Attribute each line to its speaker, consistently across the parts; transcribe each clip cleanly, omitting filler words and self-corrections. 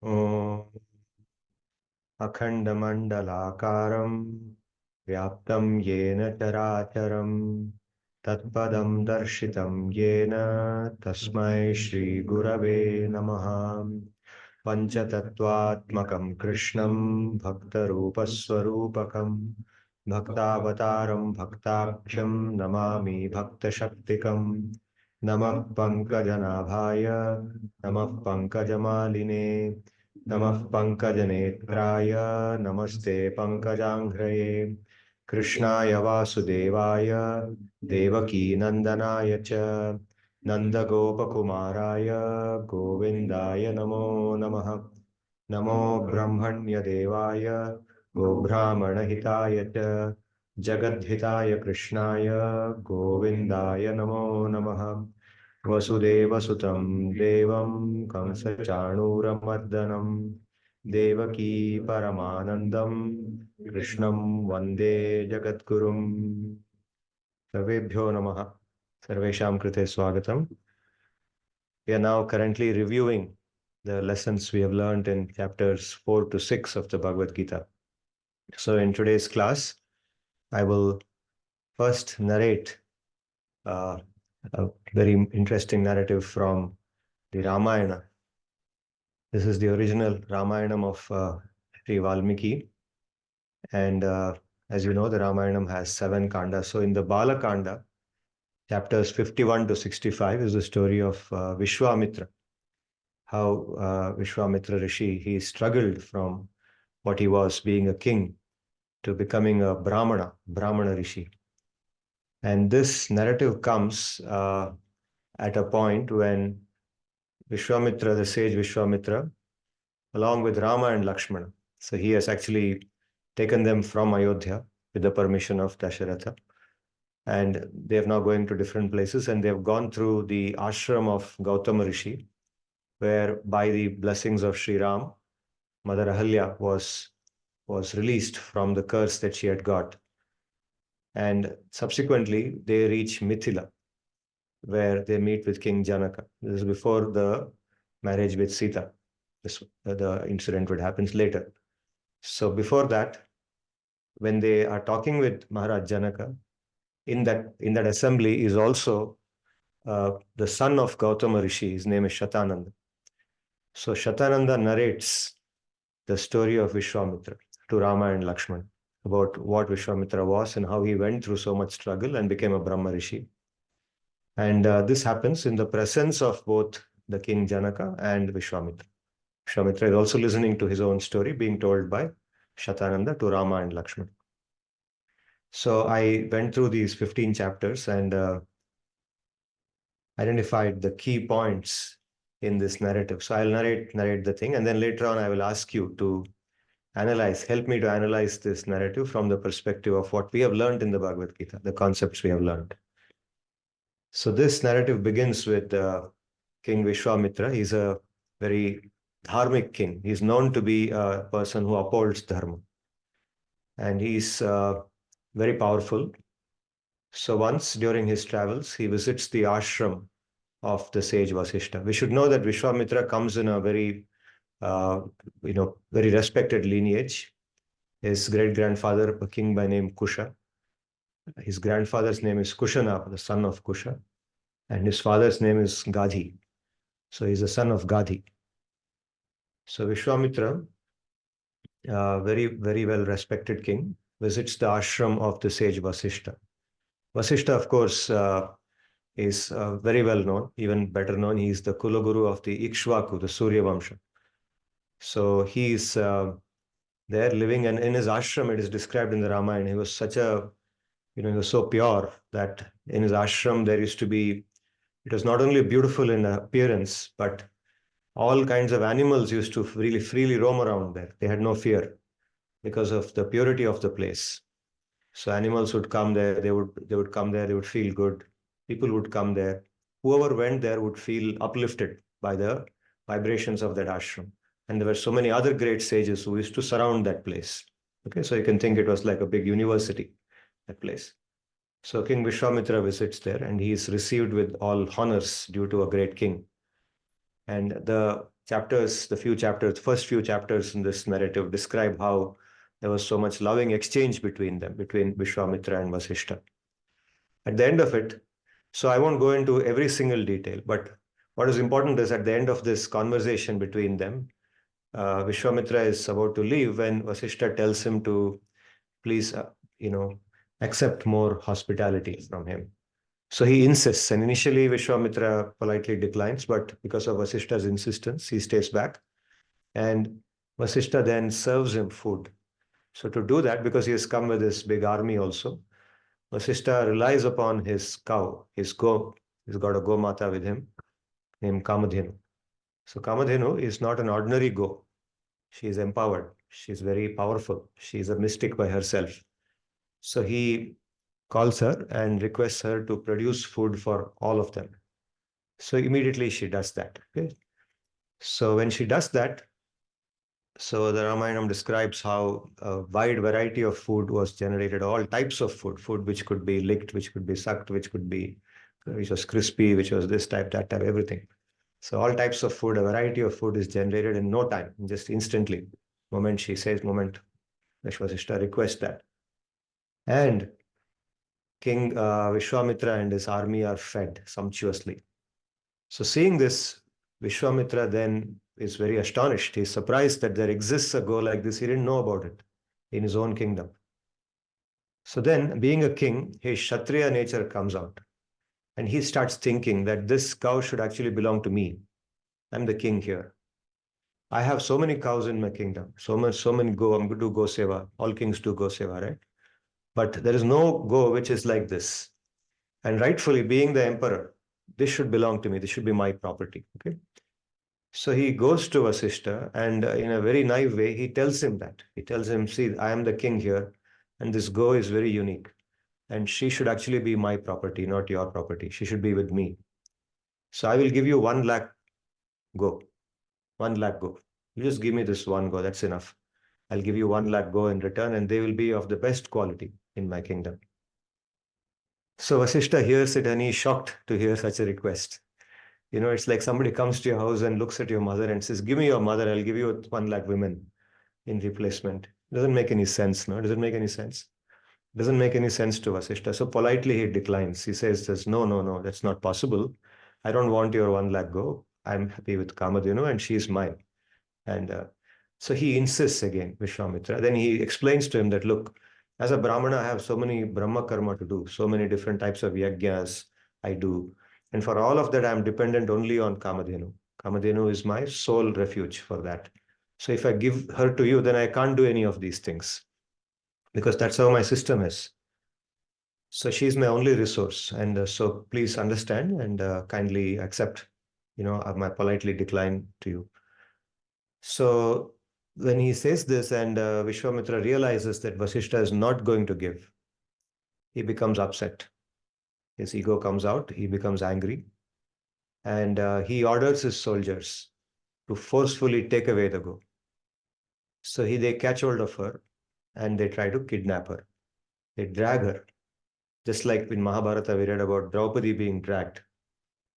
Speaker 1: Om Akhandamandalakaram Vyaptam Yena Characharam Tatpadam Darshitam Yena Tasmai Shri Gurave Namaha Panchatattvatmakam Krishnam Bhaktarupaswarupakam Bhaktavataram Bhaktabhyam Namami Bhaktashaktikam Namah Pankajanabhaya Namah Pankajamaline Namah Pankajanetraya Namaste Pankajanghraye Krishnaya Vasudevaya Devaki Nandanaya Cha Nanda Gopakumaraya Govindaya Namo Namaha Namo Brahmanya Devaya Go Brahmana Hitaya Jagadhitaya Krishnaya Govindaya Namo Namaha Vasudeva Sutam Devam Kamsachanuramardanam Devaki Paramanandam Krishnam Vande Jagadgurum Sarvebhyo Namaha Sarvesham Krite Swagatam. We are now currently reviewing the lessons we have learned in chapters 4 to 6 of the Bhagavad-Gita. So in today's class, I will first narrate a very interesting narrative from the Ramayana. This is the original Ramayanam of Sri Valmiki. And as you know, the Ramayanam has 7 kandas. So in the Bala Kanda, chapters 51 to 65 is the story of Vishwamitra. How Vishwamitra Rishi, he struggled from what he was being a king to becoming a Brahmana Rishi. And this narrative comes at a point when Vishwamitra, the sage Vishwamitra, along with Rama and Lakshmana. So he has actually taken them from Ayodhya with the permission of Dasharatha. And they are now going to different places, and they have gone through the ashram of Gautama Rishi, where by the blessings of Sri Ram, Mother Ahalya was released from the curse that she had got. And subsequently, they reach Mithila, where they meet with King Janaka. This is before the marriage with Sita. The incident would happen later. So before that, when they are talking with Maharaj Janaka, in that assembly is also the son of Gautama Rishi. His name is Shatananda. So Shatananda narrates the story of Vishwamitra to Rama and Lakshmana about what Vishwamitra was and how he went through so much struggle and became a Brahma Rishi. And this happens in the presence of both the King Janaka and Vishwamitra. Vishwamitra is also listening to his own story being told by Shatananda to Rama and Lakshmana. So I went through these 15 chapters and identified the key points in this narrative. So I'll narrate the thing, and then later on I will ask you to help me to analyze this narrative from the perspective of what we have learned in the Bhagavad Gita, the concepts we have learned. So this narrative begins with King Vishwamitra. He's a very dharmic king. He's known to be a person who upholds dharma. And he's very powerful. So once during his travels, he visits the ashram of the sage Vasishta. We should know that Vishwamitra comes in a very, very respected lineage. His great-grandfather, a king by name Kusha. His grandfather's name is Kushana, the son of Kusha. And his father's name is Gadhi. So he's the son of Gadhi. So Vishwamitra, very, very well-respected king, visits the ashram of the sage Vasishta. Vasishta, of course, is very well known, even better known. He is the Kulaguru of the Ikshvaku, the Surya Vamsha. So he is there living, and in his ashram, it is described in the Ramayana. He was such a, he was so pure that in his ashram there used to be, it was not only beautiful in appearance, but all kinds of animals used to really freely roam around there. They had no fear because of the purity of the place. So animals would come there, they would come there, they would feel good. People would come there. Whoever went there would feel uplifted by the vibrations of that ashram. And there were so many other great sages who used to surround that place. Okay, so you can think it was like a big university, that place. So King Vishwamitra visits there, and he is received with all honors due to a great king. And the chapters, first few chapters in this narrative describe how there was so much loving exchange between them, between Vishwamitra and Vasishtha. At the end of it, so I won't go into every single detail, but what is important is at the end of this conversation between them, Vishwamitra is about to leave when Vasishtha tells him to please, accept more hospitality from him. So he insists, and initially Vishwamitra politely declines, but because of Vasishtha's insistence, he stays back. And Vasishtha then serves him food. So to do that, because he has come with his big army also, Vasishtha relies upon his cow, his go. He's got a go mata with him named Kamadhenu. So Kamadhenu is not an ordinary go. She is empowered. She's very powerful. She's a mystic by herself. So he calls her and requests her to produce food for all of them. So immediately she does that. Okay. So when she does that, so the Ramayana describes how a wide variety of food was generated, all types of food which could be licked, which could be sucked, which was crispy, which was this type, that type, everything. So all types of food, a variety of food is generated in no time, just instantly. Moment Vishwasishta requests that. And King Vishwamitra and his army are fed sumptuously. So seeing this, Vishwamitra then is very astonished. He's surprised that there exists a go like this. He didn't know about it in his own kingdom. So then, being a king, his Kshatriya nature comes out. And he starts thinking that this cow should actually belong to me. I'm the king here. I have so many cows in my kingdom. So many go. I'm going to do go seva. All kings do go seva, right? But there is no go which is like this. And rightfully, being the emperor, this should belong to me. This should be my property. Okay. So he goes to Vasishtha and in a very naive way, he tells him that. He tells him, see, I am the king here and this go is very unique. And she should actually be my property, not your property. She should be with me. So I will give you 1 lakh go. 1 lakh go. You just give me this one go. That's enough. I'll give you 1 lakh go in return and they will be of the best quality in my kingdom. So Vasishtha hears it and he's shocked to hear such a request. It's like somebody comes to your house and looks at your mother and says, give me your mother, I'll give you 1 lakh women in replacement. It doesn't make any sense, no? Does it make any sense? It doesn't make any sense to Vasishtha. So politely he declines. He says, no, that's not possible. I don't want your 1 lakh go. I'm happy with Kamadhenu and she is mine. And so he insists again, Vishwamitra. Then he explains to him that, look, as a Brahmana, I have so many Brahma karma to do, so many different types of yajnas I do. And for all of that, I'm dependent only on Kamadhenu. Kamadhenu is my sole refuge for that. So if I give her to you, then I can't do any of these things because that's how my system is. So she's my only resource. And so please understand and kindly accept, my politely decline to you. So when he says this and Vishwamitra realizes that Vasishtha is not going to give, he becomes upset. His ego comes out, he becomes angry, and he orders his soldiers to forcefully take away the go. So they catch hold of her and they try to kidnap her. They drag her. Just like in Mahabharata, we read about Draupadi being dragged.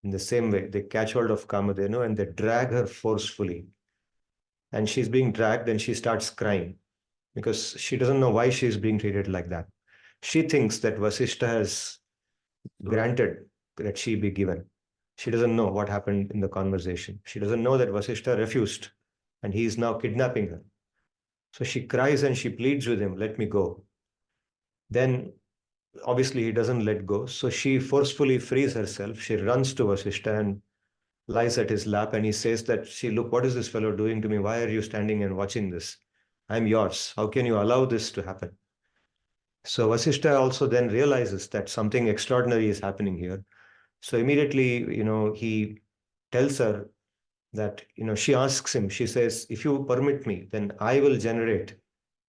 Speaker 1: In the same way, they catch hold of Kamadhenu and they drag her forcefully. And she's being dragged and she starts crying because she doesn't know why she's being treated like that. She thinks that Vasishtha has granted that she be given. She doesn't know what happened in the conversation. She doesn't know that Vasishtha refused and he is now kidnapping her. So she cries and she pleads with him, let me go. Then obviously he doesn't let go. So she forcefully frees herself. She runs to Vasishtha and lies at his lap and he says that, see, look, what is this fellow doing to me? Why are you standing and watching this? I'm yours. How can you allow this to happen? So Vasishtha also then realizes that something extraordinary is happening here. So immediately, he tells her that, she asks him, she says, if you permit me, then I will generate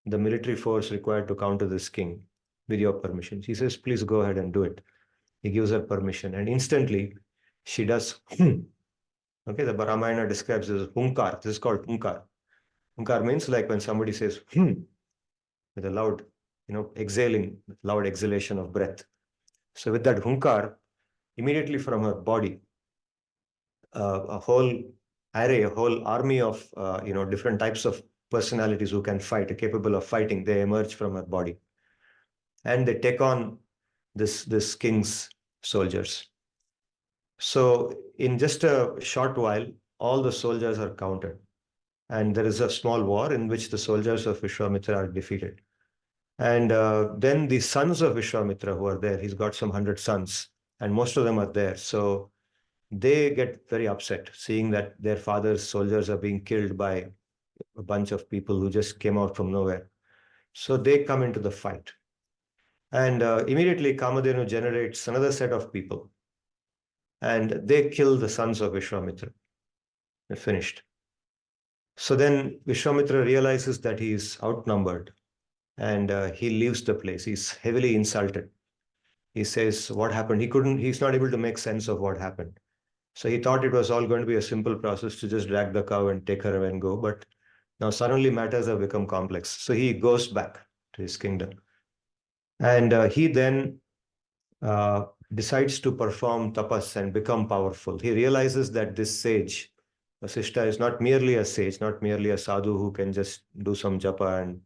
Speaker 1: the military force required to counter this king with your permission. She says, please go ahead and do it. He gives her permission and instantly she does Okay, the Ramayana describes this as hunkar. This is called hunkar. Hunkar means like when somebody says with a loud, exhaling, loud exhalation of breath. So with that hunkar, immediately from her body, a whole array, a whole army of different types of personalities who can fight, capable of fighting. They emerge from her body, and they take on this king's soldiers. So in just a short while, all the soldiers are counted, and there is a small war in which the soldiers of Vishwamitra are defeated. And then the sons of Vishwamitra who are there, he's got some 100 sons, and most of them are there. So they get very upset seeing that their father's soldiers are being killed by a bunch of people who just came out from nowhere. So they come into the fight. And immediately Kamadhenu generates another set of people, and they kill the sons of Vishwamitra. They're finished. So then Vishwamitra realizes that he is outnumbered, and he leaves the place. He's heavily insulted. He says, what happened? He's not able to make sense of what happened. So he thought it was all going to be a simple process to just drag the cow and take her away and go. But now suddenly matters have become complex. So he goes back to his kingdom. And he then decides to perform tapas and become powerful. He realizes that this sage, Vasishta, is not merely a sage, not merely a sadhu who can just do some japa. And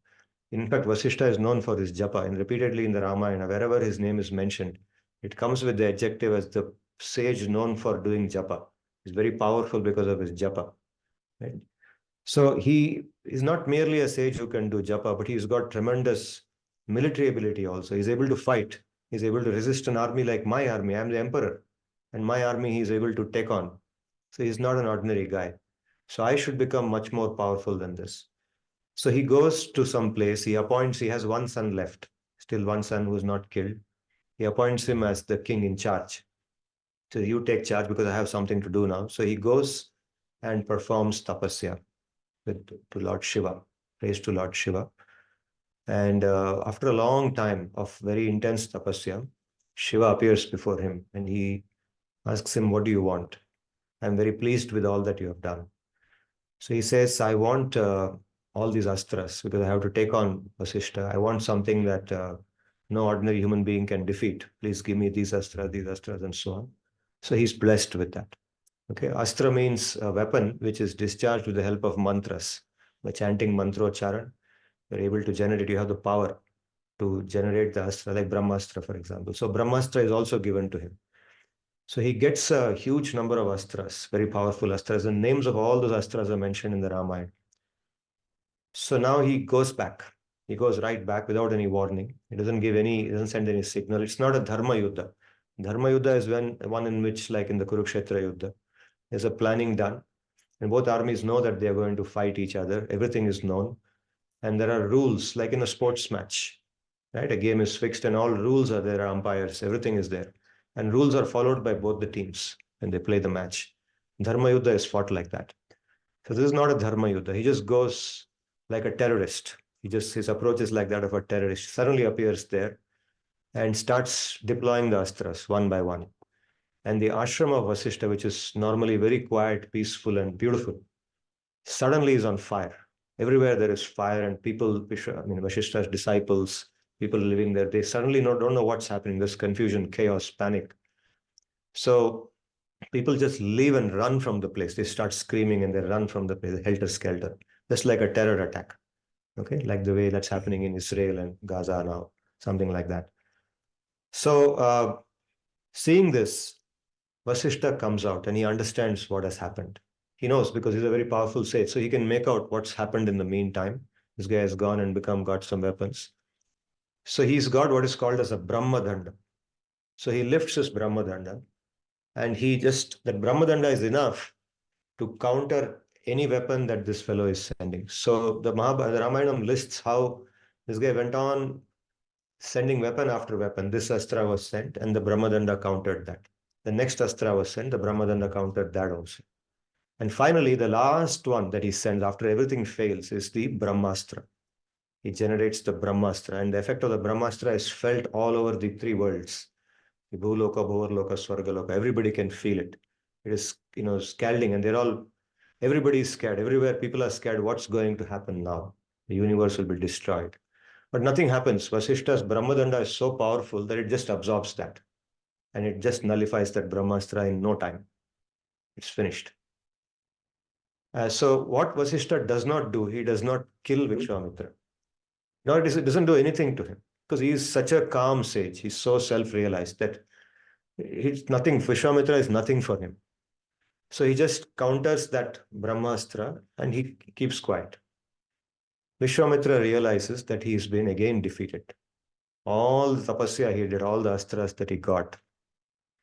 Speaker 1: in fact, Vasishta is known for his japa, and repeatedly in the Ramayana, wherever his name is mentioned, it comes with the adjective as the sage known for doing japa. He's very powerful because of his japa. Right? So he is not merely a sage who can do japa, but he's got tremendous military ability also. He's able to fight. He's able to resist an army like my army. I'm the emperor, and my army he's able to take on. So he's not an ordinary guy. So I should become much more powerful than this. So he goes to some place. He has one son left, still one son who's not killed. He appoints him as the king in charge. So you take charge because I have something to do now. So he goes and performs tapasya to Lord Shiva, praise to Lord Shiva. And after a long time of very intense tapasya, Shiva appears before him and he asks him, what do you want? I'm very pleased with all that you have done. So he says, I want all these astras because I have to take on Vasishta. I want something that no ordinary human being can defeat. Please give me these astras, and so on. So he's blessed with that. Okay, astra means a weapon which is discharged with the help of mantras. By chanting mantrocharan, you're able to generate, you have the power to generate the astra, like brahma-rs, for example. So brahma-rs is also given to him. So he gets a huge number of astras, very powerful astras, and names of all those astras are mentioned in the Ramayana. So now he goes back. He goes right back without any warning. He doesn't send any signal. It's not a dharma yuddha. Dharma yuddha is one in which, like in the Kurukshetra yuddha, there's a planning done. And both armies know that they are going to fight each other. Everything is known. And there are rules, like in a sports match. Right? A game is fixed and all rules are there, umpires, everything is there. And rules are followed by both the teams when they play the match. Dharma yuddha is fought like that. So this is not a dharma yuddha. He just goes like a terrorist. His approach is like that of a terrorist. Suddenly appears there and starts deploying the astras one by one. And the ashram of Vasishta, which is normally very quiet, peaceful, and beautiful, suddenly is on fire. Everywhere there is fire, and people, Vasishta's disciples, people living there, they suddenly don't know what's happening. There's confusion, chaos, panic. So people just leave and run from the place. They start screaming and they run from the place, helter-skelter, just like a terror attack. Okay, like the way that's happening in Israel and Gaza now, something like that. So seeing this, Vasishta comes out and he understands what has happened. He knows because he's a very powerful sage, so he can make out what's happened in the meantime. This guy has gone and got some weapons. So he's got what is called as a brahma-danda. So he lifts his brahma-danda, and that brahma-danda is enough to counter any weapon that this fellow is sending. So the Ramayana lists how this guy went on sending weapon after weapon. This astra was sent and the brahma-danda countered that. The next astra was sent, the brahma-danda countered that also. And finally, the last one that he sends after everything fails is the brahmastra. He generates the brahmastra, and the effect of the brahmastra is felt all over the three worlds. The Bhuloka, Bhuvarloka, Swargaloka. Everybody can feel it. It is, scalding, and everybody is scared. Everywhere people are scared. What's going to happen now? The universe will be destroyed. But nothing happens. Vasishta's Brahmadanda is so powerful that it just absorbs that. And it just nullifies that Brahmastra in no time. It's finished. So what Vasishtha does not do, he does not kill Vishwamitra. No, it doesn't do anything to him because he is such a calm sage. He's so self-realized that he's nothing. Vishwamitra is nothing for him. So he just counters that brahmastra and he keeps quiet. Vishwamitra realizes that he has been again defeated. All the tapasya he did, all the astras that he got,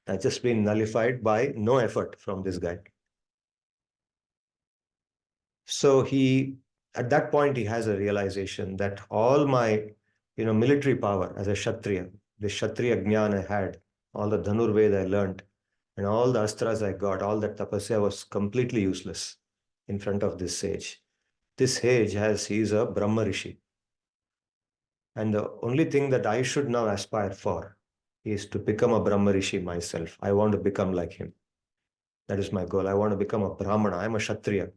Speaker 1: has just been nullified by no effort from this guy. So at that point, he has a realization that all my, military power as a Kshatriya, the Kshatriya jnana I had, all the Dhanurveda I learned, and all the astras I got, all that tapasya was completely useless in front of this sage. This sage he's a brahma-rishi. And the only thing that I should now aspire for is to become a brahma-rishi myself. I want to become like him. That is my goal. I want to become a brahmana. I'm a Kshatriya.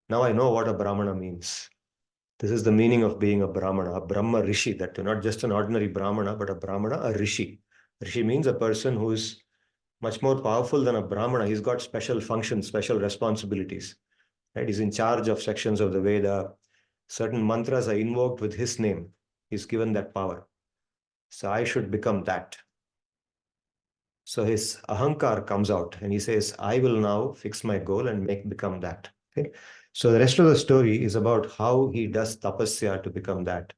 Speaker 1: Now I know what a brahmana means. This is the meaning of being a brahmana, a brahma-rishi, that not just an ordinary brahmana, but a brahmana, a rishi. Rishi means a person who is much more powerful than a brahmana. He's got special functions, special responsibilities. Right? He's in charge of sections of the Veda. Certain mantras are invoked with his name. He's given that power. So I should become that. So his ahankar comes out and he says, I will now fix my goal and become that. Okay? So the rest of the story is about how he does tapasya to become that.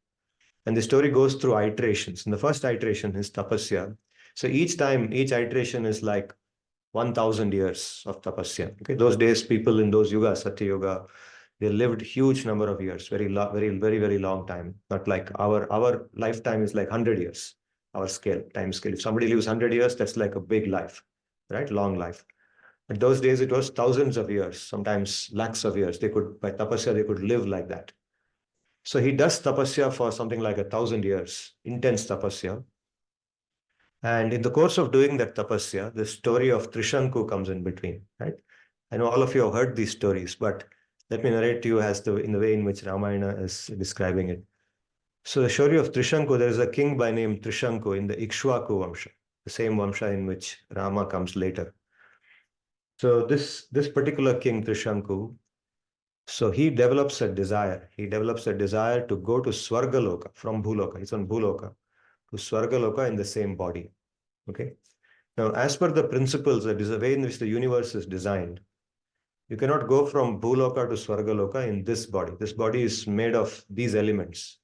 Speaker 1: And the story goes through iterations. In the first iteration is tapasya. So each iteration is like 1,000 years of tapasya. Okay? Those days, people in those yugas, Satya Yuga, they lived huge number of years, very, very long time. Not like our lifetime is like 100 years, our time scale. If somebody lives 100 years, that's like a big life, right? Long life. But those days, it was thousands of years, sometimes lakhs of years. By tapasya, they could live like that. So he does tapasya for something like 1,000 years, intense tapasya. And in the course of doing that tapasya, the story of Trishanku comes in between, right? I know all of you have heard these stories, but let me narrate to you in the way in which Ramayana is describing it. So the story of Trishanku, there is a king by name Trishanku in the Ikshvaku Vamsha, the same Vamsha in which Rama comes later. So this particular king Trishanku, so he develops a desire. He develops a desire to go to Swargaloka from Bhuloka. He's on Bhuloka to Swargaloka in the same body. Okay. Now, as per the principles, that is the way in which the universe is designed, you cannot go from Bhuloka to Swargaloka in this body. This body is made of these elements.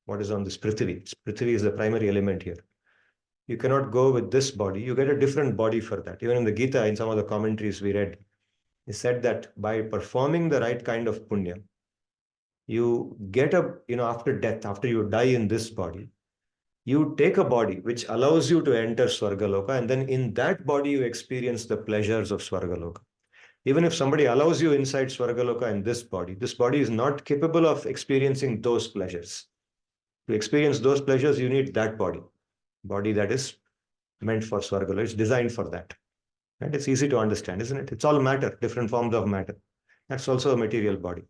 Speaker 1: What is on this Prithvi? Prithvi is the primary element here. You cannot go with this body. You get a different body for that. Even in the Gita, in some of the commentaries we read, it said that by performing the right kind of punya, you get after death, after you die in this body, you take a body which allows you to enter Swargaloka, and then in that body you experience the pleasures of Swargaloka. Even if somebody allows you inside Swargaloka in this body is not capable of experiencing those pleasures. To experience those pleasures, you need that body that is meant for Swargaloka. It's designed for that. And it's easy to understand, isn't it? It's all matter, different forms of matter. That's also a material body.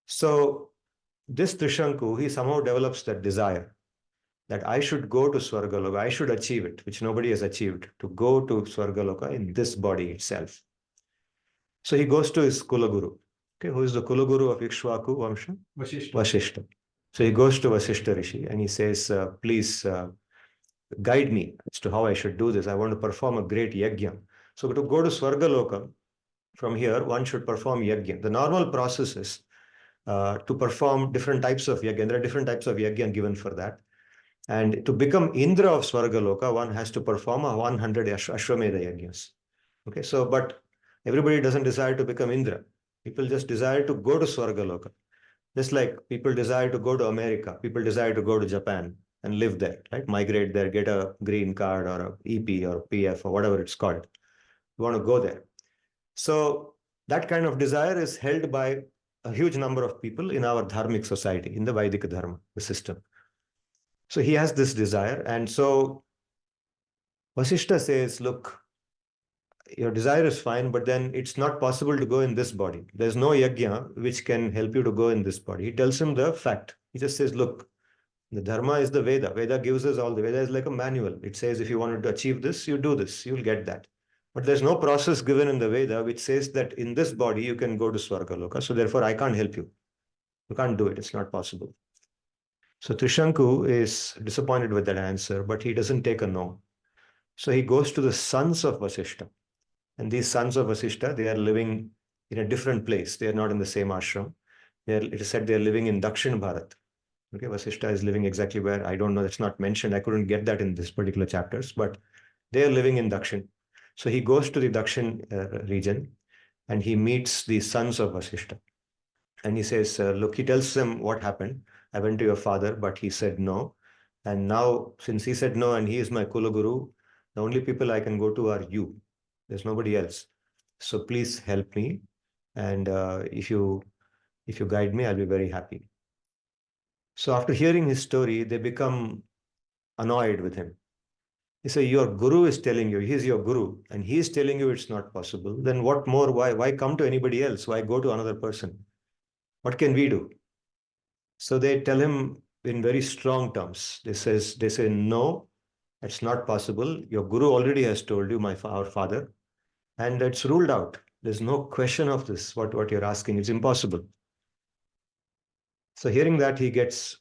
Speaker 1: So this Trishanku, he somehow develops that desire that I should go to Swargaloka, I should achieve it, which nobody has achieved, to go to Swargaloka in this body itself. So he goes to his Kulaguru. Okay, who is the Kulaguru of Ikshvaku Vamsha? Vasishta. So he goes to Vasishta Rishi and he says, please guide me as to how I should do this. I want to perform a great yajna. So to go to Swargaloka, from here, one should perform yajna. The normal process is to perform different types of yajna. There are different types of yajna given for that. And to become Indra of Swargaloka, one has to perform 100 Ashwamedha yajnas. Okay, so, but everybody doesn't desire to become Indra. People just desire to go to Swargaloka. Just like people desire to go to America, people desire to go to Japan and live there, right? Migrate there, get a green card or a EP or PF or whatever it's called. You want to go there. So that kind of desire is held by a huge number of people in our dharmic society, in the Vedic dharma, the system. So he has this desire. And so Vasishta says, look, your desire is fine, but then it's not possible to go in this body. There's no yajna which can help you to go in this body. He tells him the fact. He just says, look, the dharma is the Veda. Veda gives us all. The Veda is like a manual. It says, if you wanted to achieve this, you do this. You'll get that. But there's no process given in the Veda which says that in this body you can go to Swarga Loka. So therefore, I can't help you. You can't do it. It's not possible. So Trishanku is disappointed with that answer, but he doesn't take a no. So he goes to the sons of Vasishta. And these sons of Vasishta, they are living in a different place. They are not in the same ashram. It is said they are living in Dakshin Bharat. Okay, Vasishta is living exactly where, I don't know, it's not mentioned. I couldn't get that in this particular chapters, but they are living in Dakshin. So he goes to the Dakshin region and he meets the sons of Vasishta. And he says, look, he tells them what happened. I went to your father, but he said no. And now, since he said no and he is my Kula Guru, the only people I can go to are you. There's nobody else. So please help me. And if you guide me, I'll be very happy. So after hearing his story, they become annoyed with him. They say, your guru is telling you, he's your guru, and he's telling you it's not possible. Then what more? Why come to anybody else? Why go to another person? What can we do? So they tell him in very strong terms. They say, no, it's not possible. Your guru already has told you, our father, and it's ruled out. There's no question of this, what you're asking. It's impossible. So hearing that, he gets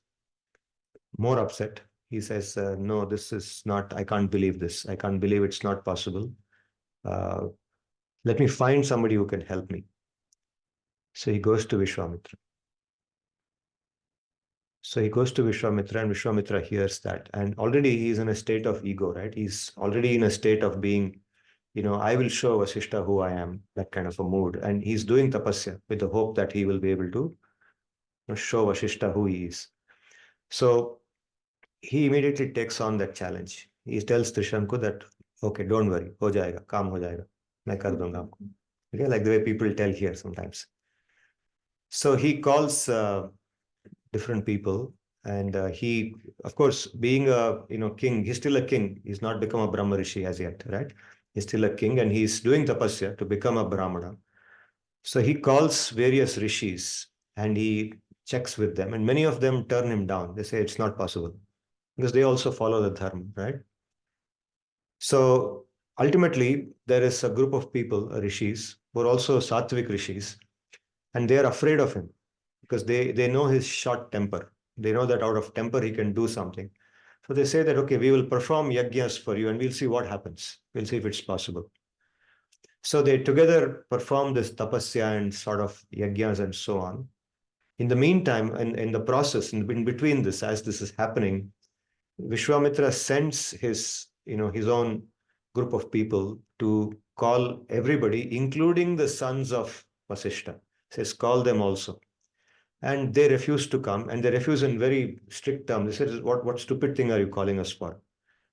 Speaker 1: more upset. He says, no, this is not, I can't believe this. I can't believe it's not possible. Let me find somebody who can help me. So he goes to Vishwamitra. So he goes to Vishwamitra and Vishwamitra hears that. And already he's in a state of ego, right? He's already in a state of being, I will show Vasishta who I am, that kind of a mood. And he's doing tapasya with the hope that he will be able to show Vasishta who he is. So he immediately takes on that challenge. He tells Trishanku that, okay, don't worry, ho jayega, kaam ho jayega, main kar dunga aapko. Okay, like the way people tell here sometimes. So he calls different people, and he, of course, being a king, he's still a king. He's not become a brahma-rishi as yet, right? He's still a king, and he's doing tapasya to become a brahmana. So he calls various rishis, and he checks with them, and many of them turn him down. They say it's not possible, because they also follow the dharma, right? So ultimately, there is a group of people, rishis, who are also sattvic rishis, and they are afraid of him because they know his short temper. They know that out of temper he can do something. So they say that, okay, we will perform yajnas for you and we'll see what happens. We'll see if it's possible. So they together perform this tapasya and sort of yajnas and so on. In the meantime, in the process, in between this, as this is happening, Vishwamitra sends his own group of people to call everybody, including the sons of Vasishta. Says, call them also. And they refuse to come, and they refuse in very strict terms. They said, what stupid thing are you calling us for?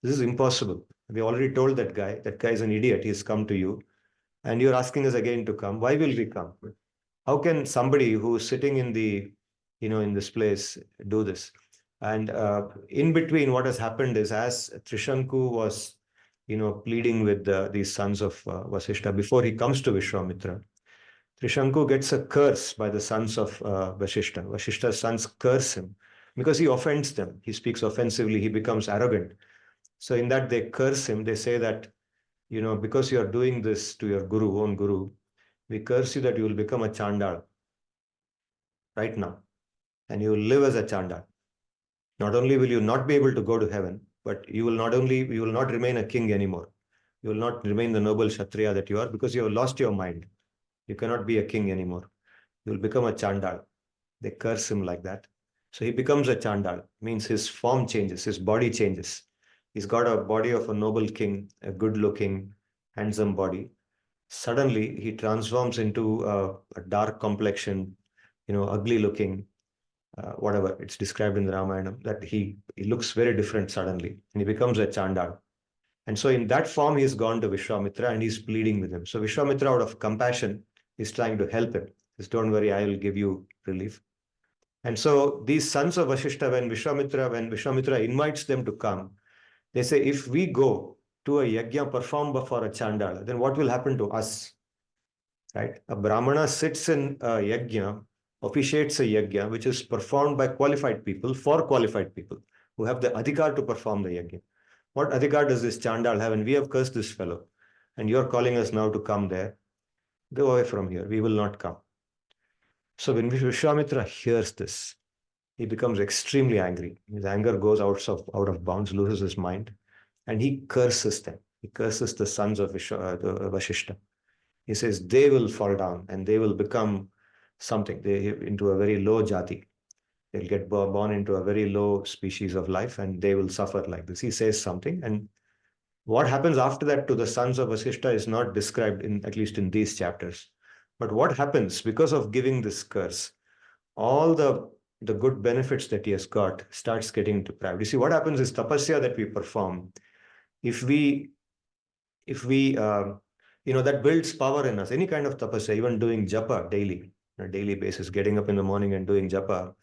Speaker 1: This is impossible. We already told that guy is an idiot. He's come to you, and you're asking us again to come. Why will we come? How can somebody who is sitting in the, in this place do this? And in between, what has happened is, as Trishanku was, pleading with these sons of Vasishta before he comes to Vishwamitra, Trishanku gets a curse by the sons of Vasishta. Vasishta's sons curse him because he offends them. He speaks offensively. He becomes arrogant. So in that, they curse him. They say that, because you are doing this to your own guru, we curse you that you will become a chandal right now. And you will live as a chandal. Not only will you not be able to go to heaven, but you will not remain a king anymore. You will not remain the noble Kshatriya that you are because you have lost your mind. You cannot be a king anymore. You will become a chandal. They curse him like that. So he becomes a chandal, means his form changes, his body changes. He's got a body of a noble king, a good-looking, handsome body. Suddenly, he transforms into a dark complexion, ugly-looking, whatever. It's described in the Ramayana that he looks very different suddenly, and he becomes a chandal. And so in that form, he's gone to Vishwamitra and he's pleading with him. So Vishwamitra, out of compassion, is trying to help him. He says, don't worry, I will give you relief. And so these sons of Vasishta, when Vishwamitra invites them to come, they say, if we go to a yajna performed for a chandala, then what will happen to us? Right? A brahmana sits in a yajna, officiates a yajna, which is performed by qualified people for qualified people who have the adhikar to perform the yajna. What adhikar does this chandal have? And we have cursed this fellow. and you're calling us now to come there. Go away from here. We will not come. So when Vishwamitra hears this, he becomes extremely angry. His anger goes out of bounds, loses his mind, and he curses them. He curses the sons of Vashishta. He says they will fall down and they will become something, into a very low jati. They'll get born into a very low species of life and they will suffer like this. He says something, and what happens after that to the sons of Vasishta is not described in, at least in these chapters. But what happens because of giving this curse, all the good benefits that he has got starts getting deprived. You see, what happens is tapasya that we perform, if we that builds power in us. Any kind of tapasya, even doing japa daily, on a daily basis, getting up in the morning and doing japa,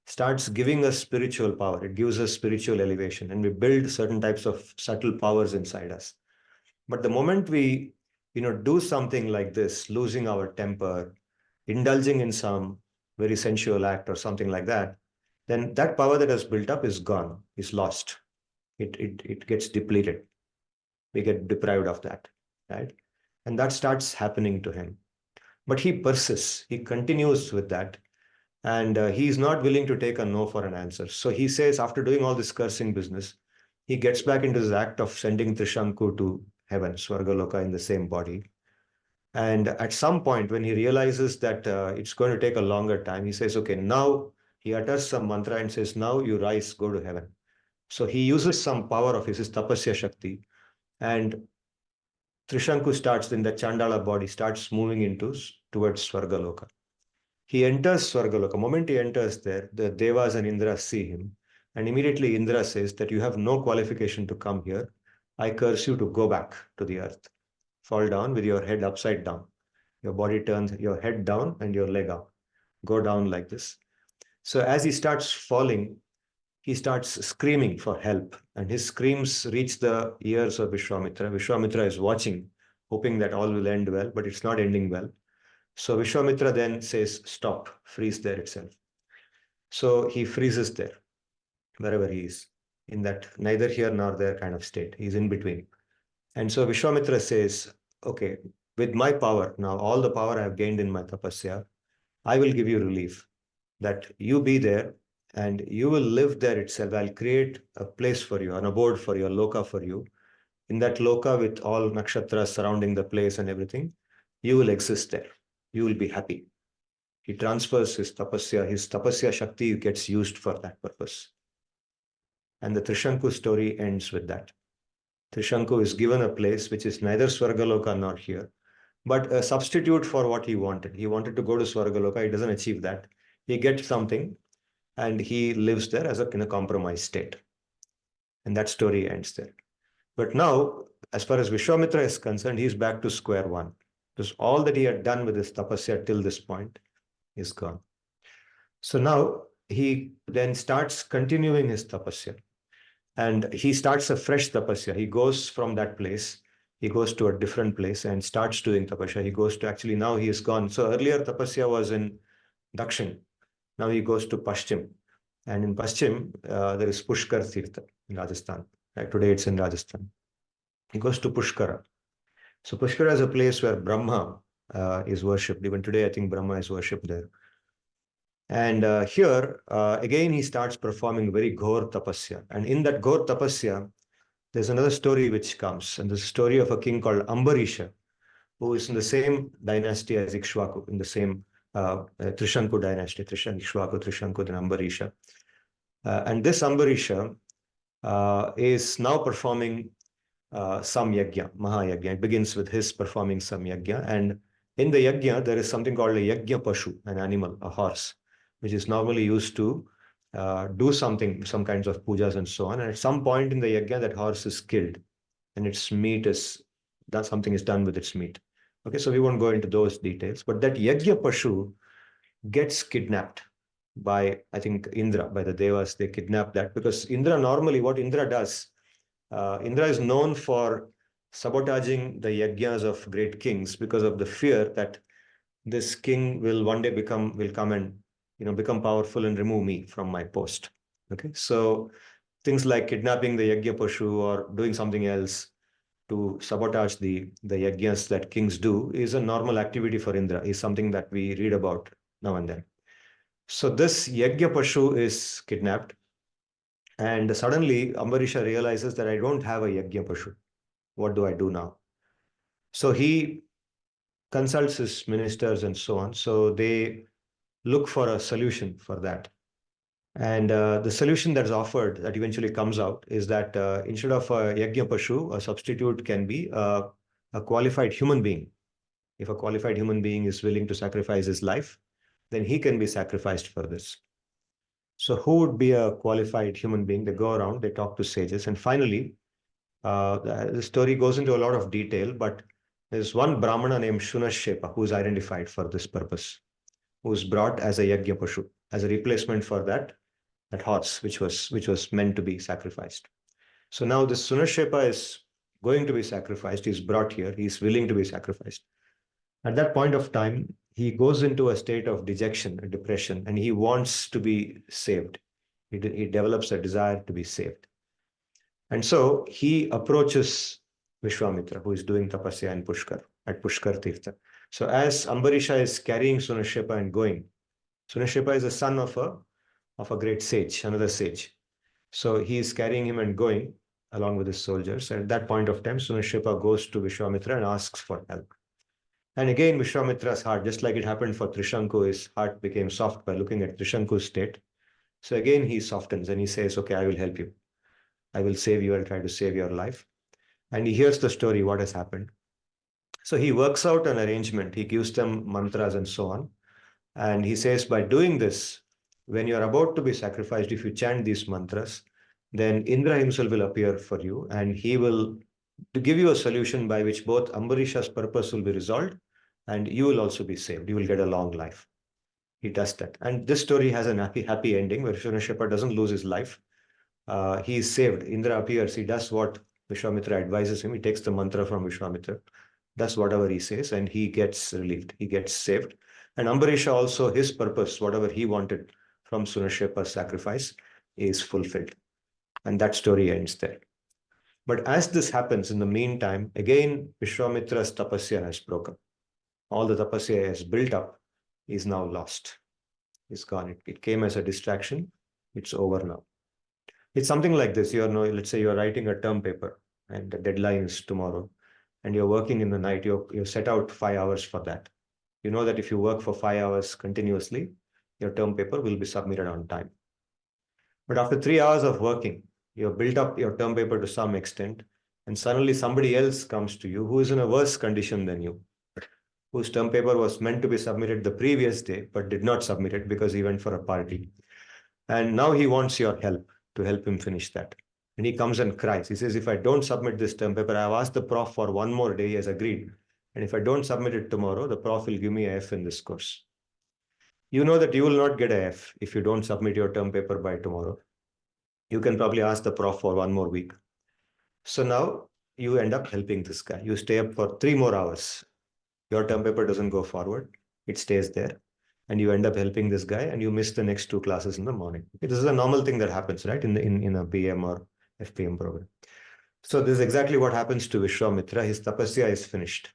Speaker 1: starts giving us spiritual power. It gives us spiritual elevation, and we build certain types of subtle powers inside us. But the moment we do something like this, losing our temper, indulging in some very sensual act or something like that, then that power that has built up is gone, is lost. It gets depleted. We get deprived of that, right? And that starts happening to him. But he persists. He continues with that. And he is not willing to take a no for an answer. So he says, after doing all this cursing business, he gets back into his act of sending Trishanku to heaven, Swargaloka, in the same body. And at some point, when he realizes that it's going to take a longer time, he says, okay, now he utters some mantra and says, now you rise, go to heaven. So he uses some power of his tapasya shakti, and Trishanku starts in the Chandala body, starts moving towards Swargaloka. He enters Swargaloka. The moment he enters there, the Devas and Indra see him. And immediately Indra says that you have no qualification to come here. I curse you to go back to the earth. Fall down with your head upside down. Your body turns, your head down and your leg up. Go down like this. So as he starts falling, he starts screaming for help. And his screams reach the ears of Vishwamitra. Vishwamitra is watching, hoping that all will end well, but it's not ending well. So Vishwamitra then says, stop, freeze there itself. So he freezes there, wherever he is, in that neither here nor there kind of state. He's in between. And so Vishwamitra says, okay, with my power, now all the power I have gained in my tapasya, I will give you relief, that you be there and you will live there itself. I'll create a place for you, an abode for you, a loka for you. In that loka, with all nakshatras surrounding the place and everything, you will exist there. You will be happy. He transfers his tapasya shakti gets used for that purpose. And the Trishanku story ends with that. Trishanku is given a place which is neither Swargaloka nor here, but a substitute for what he wanted. He wanted to go to Swargaloka. He doesn't achieve that. He gets something and he lives there in a compromised state. And that story ends there. But now, as far as Vishwamitra is concerned, he's back to square one. Because all that he had done with his tapasya till this point is gone. So now he then starts continuing his tapasya. And he starts a fresh tapasya. He goes from that place. He goes to a different place and starts doing tapasya. He goes to, actually now he is gone. So earlier tapasya was in Dakshin. Now he goes to Paschim. And in Paschim, there is Pushkar Tirtha in Rajasthan. Right? Today it's in Rajasthan. He goes to Pushkara. So Pushkara is a place where Brahma is worshipped. Even today, I think Brahma is worshipped there. And here, again, he starts performing very ghor tapasya. And in that ghor tapasya, there's another story which comes. And there's a story of a king called Ambarisha, who is in the same dynasty as Ikshvaku, in the same Trishanku dynasty, Ikshvaku, Trishanku, then Ambarisha. And this Ambarisha is now performing some yajna, Mahayajna. It begins with his performing some yajna. And in the yajna, there is something called a yajna pashu, an animal, a horse, which is normally used to do something, some kinds of pujas and so on. And at some point in the yajna, that horse is killed and its meat is, that something is done with its meat. Okay, so we won't go into those details, but that yajna pashu gets kidnapped by, I think, Indra, by the Devas. They kidnap that because Indra, normally what Indra does, Indra is known for sabotaging the yajnas of great kings because of the fear that this king will one day come and become powerful and remove me from my post. Okay, so things like kidnapping the yajna pashu or doing something else to sabotage the yajnas that kings do is a normal activity for Indra, is something that we read about now and then. So this yajna pashu is kidnapped, and suddenly Ambarisha realizes that I don't have a yajna pashu. What do I do now? So he consults his ministers and so on. So they look for a solution for that. And the solution that's offered that eventually comes out is that instead of a yajna pashu, a substitute can be a qualified human being. If a qualified human being is willing to sacrifice his life, then he can be sacrificed for this. So who would be a qualified human being? They go around, they talk to sages, and finally, the story goes into a lot of detail, but there's one Brahmana named Shunashepa who is identified for this purpose, who's brought as a yajna pashu, as a replacement for that horse which was meant to be sacrificed. So now this Sunashepa is going to be sacrificed. He's brought here. He's willing to be sacrificed. At that point of time, he goes into a state of dejection, a depression, and he wants to be saved. He develops a desire to be saved. And so he approaches Vishwamitra, who is doing tapasya in Pushkar, at Pushkar Tirtha. So as Ambarisha is carrying Sunashepa and going, Sunashepa is the son of a great sage, another sage. So he is carrying him and going along with his soldiers. And at that point of time, Sunashepa goes to Vishwamitra and asks for help. And again, Vishwamitra's heart, just like it happened for Trishanku, his heart became soft by looking at Trishanku's state. So again, he softens and he says, okay, I will help you. I will save you. I'll try to save your life. And he hears the story, what has happened. So he works out an arrangement. He gives them mantras and so on. And he says, by doing this, when you're about to be sacrificed, if you chant these mantras, then Indra himself will appear for you and he will give you a solution by which both Ambarisha's purpose will be resolved and you will also be saved. You will get a long life. He does that. And this story has a happy ending where Shunashepa doesn't lose his life. He is saved. Indra appears. He does what Vishwamitra advises him. He takes the mantra from Vishwamitra, does whatever he says, and he gets relieved. He gets saved. And Ambarisha also, his purpose, whatever he wanted from Sunashepa's sacrifice, is fulfilled. And that story ends there. But as this happens, in the meantime, again, Vishwamitra's tapasya has broken. All the tapasya has built up is now lost. It's gone. It came as a distraction. It's over now. It's something like this. Let's say you're writing a term paper and the deadline is tomorrow and you're working in the night. You set out 5 hours for that. You know that if you work for 5 hours continuously, your term paper will be submitted on time. But after 3 hours of working, you've built up your term paper to some extent, and suddenly somebody else comes to you who is in a worse condition than you, whose term paper was meant to be submitted the previous day, but did not submit it because he went for a party. And now he wants your help to help him finish that. And he comes and cries. He says, if I don't submit this term paper, I've asked the prof for 1 more day, he has agreed. And if I don't submit it tomorrow, the prof will give me a F in this course. You know that you will not get a F if you don't submit your term paper by tomorrow. You can probably ask the prof for 1 more week. So now you end up helping this guy. You stay up for 3 more hours. Your term paper doesn't go forward. It stays there. And you end up helping this guy and you miss the next 2 classes in the morning. This is a normal thing that happens, right? In a BM or FPM program. So this is exactly what happens to Vishwamitra. His tapasya is finished.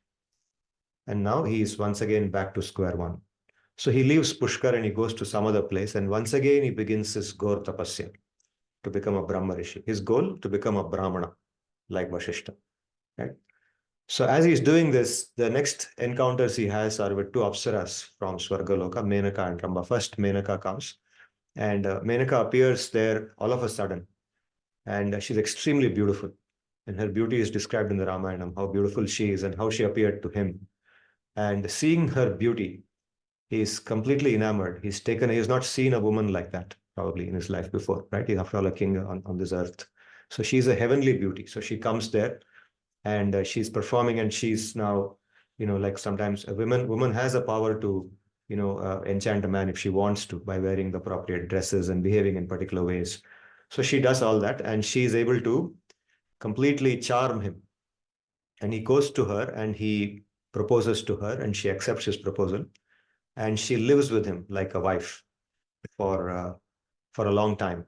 Speaker 1: And now he is once again back to square one. So he leaves Pushkar and he goes to some other place. And once again, he begins his Gaur tapasya to become a brahma-rs. His goal, to become a brahmana, like Vashishta. Right? So as he's doing this, the next encounters he has are with 2 apsaras from Swargaloka, Menaka and Ramba. First, Menaka comes. And Menaka appears there all of a sudden. And she's extremely beautiful. And her beauty is described in the Ramayana, how beautiful she is and how she appeared to him. And seeing her beauty, he is completely enamored. He's not seen a woman like that probably in his life before, right? He's after all a king on this earth. So she's a heavenly beauty. So she comes there and she's performing and she's now, like sometimes a woman has a power to, enchant a man if she wants to by wearing the appropriate dresses and behaving in particular ways. So she does all that and she is able to completely charm him. And he goes to her and he proposes to her and she accepts his proposal. And she lives with him like a wife for a long time.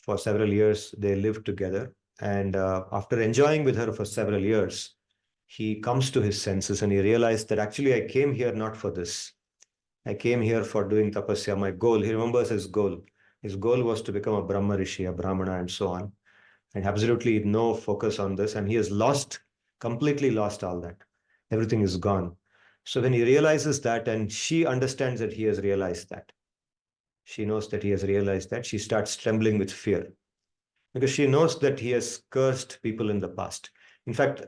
Speaker 1: For several years, they live together And after enjoying with her for several years, he comes to his senses and he realized that actually I came here not for this. I came here for doing tapasya. My goal, he remembers his goal. His goal was to become a brahma-rishi, a brahmana, and so on. And absolutely no focus on this. And he has completely lost all that. Everything is gone. So when he realizes that, and she understands that he has realized that, she knows that he has realized that, she starts trembling with fear because she knows that he has cursed people in the past. In fact,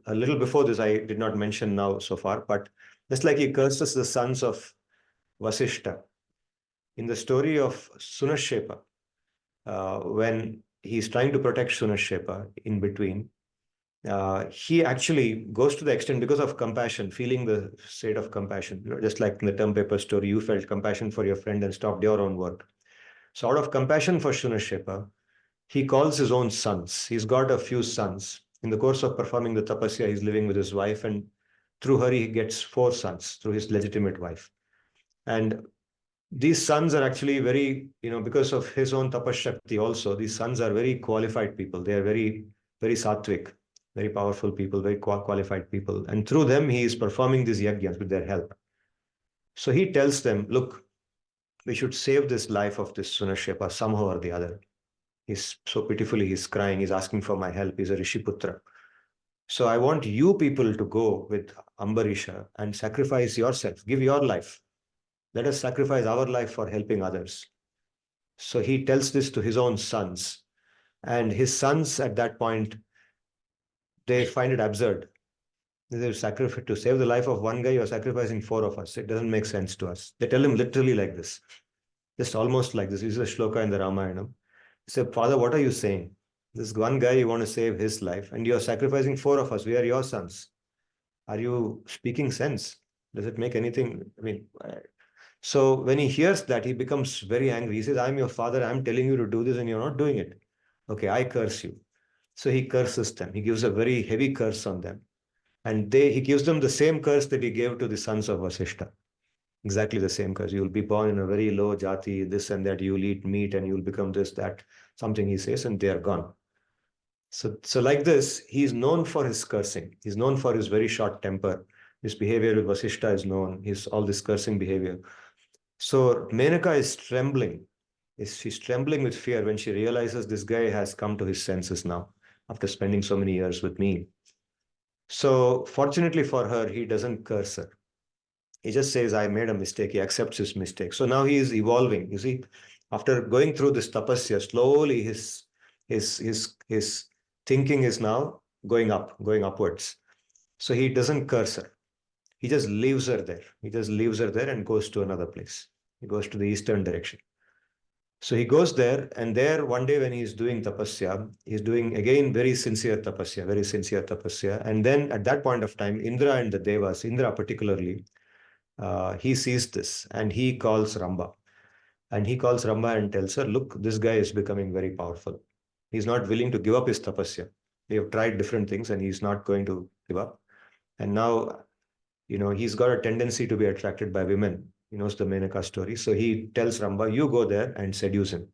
Speaker 1: a little before this, I did not mention now so far, but just like he curses the sons of Vasishta, in the story of Sunashepa, when he's trying to protect Sunashepa in between, he actually goes to the extent because of compassion, feeling the state of compassion. Just like in the term paper story, you felt compassion for your friend and stopped your own work. So out of compassion for Sunashepa, he calls his own sons. He's got a few sons. In the course of performing the tapasya, he's living with his wife, and through her, he gets 4 sons through his legitimate wife. And these sons are actually very, because of his own tapashakti also, these sons are very qualified people. They are very, very sattvic, very powerful people, very qualified people. And through them, he is performing these yajnas with their help. So he tells them, look, we should save this life of this Sunashepa somehow or the other. He's so pitifully, he's crying, he's asking for my help. He's a Rishiputra. So I want you people to go with Ambarisha and sacrifice yourself, give your life. Let us sacrifice our life for helping others. So he tells this to his own sons. And his sons at that point, they find it absurd. They sacrifice to save the life of one guy, you're sacrificing 4 of us. It doesn't make sense to us. They tell him literally like this, just almost like this. This is a shloka in the Ramayana. He said, Father, what are you saying? This one guy, you want to save his life, and you're sacrificing 4 of us. We are your sons. Are you speaking sense? Does it make anything? So when he hears that, he becomes very angry. He says, I'm your father. I'm telling you to do this and you're not doing it. Okay, I curse you. So he curses them. He gives a very heavy curse on them. And he gives them the same curse that he gave to the sons of Vasishta. Exactly the same curse. You'll be born in a very low jati, this and that. You'll eat meat and you'll become this, that, something he says, and they are gone. So like this, he's known for his cursing. He's known for his very short temper. His behavior with Vasishta is known. All this cursing behavior. So Menaka is trembling. She's trembling with fear when she realizes this guy has come to his senses now after spending so many years with me. So fortunately for her, he doesn't curse her. He just says, I made a mistake. He accepts his mistake. So now he is evolving. You see, after going through this tapasya, slowly his thinking is now going upwards. So he doesn't curse her. He just leaves her there. He just leaves her there and goes to another place. He goes to the eastern direction. So he goes there, and there one day when he's doing tapasya, he's doing again very sincere tapasya. And then at that point of time, Indra and the Devas, Indra particularly, he sees this and he calls Ramba. And he calls Ramba and tells her, look, this guy is becoming very powerful. He's not willing to give up his tapasya. We have tried different things and he's not going to give up. And now, he's got a tendency to be attracted by women. He knows the Menaka story. So he tells Ramba, you go there and seduce him.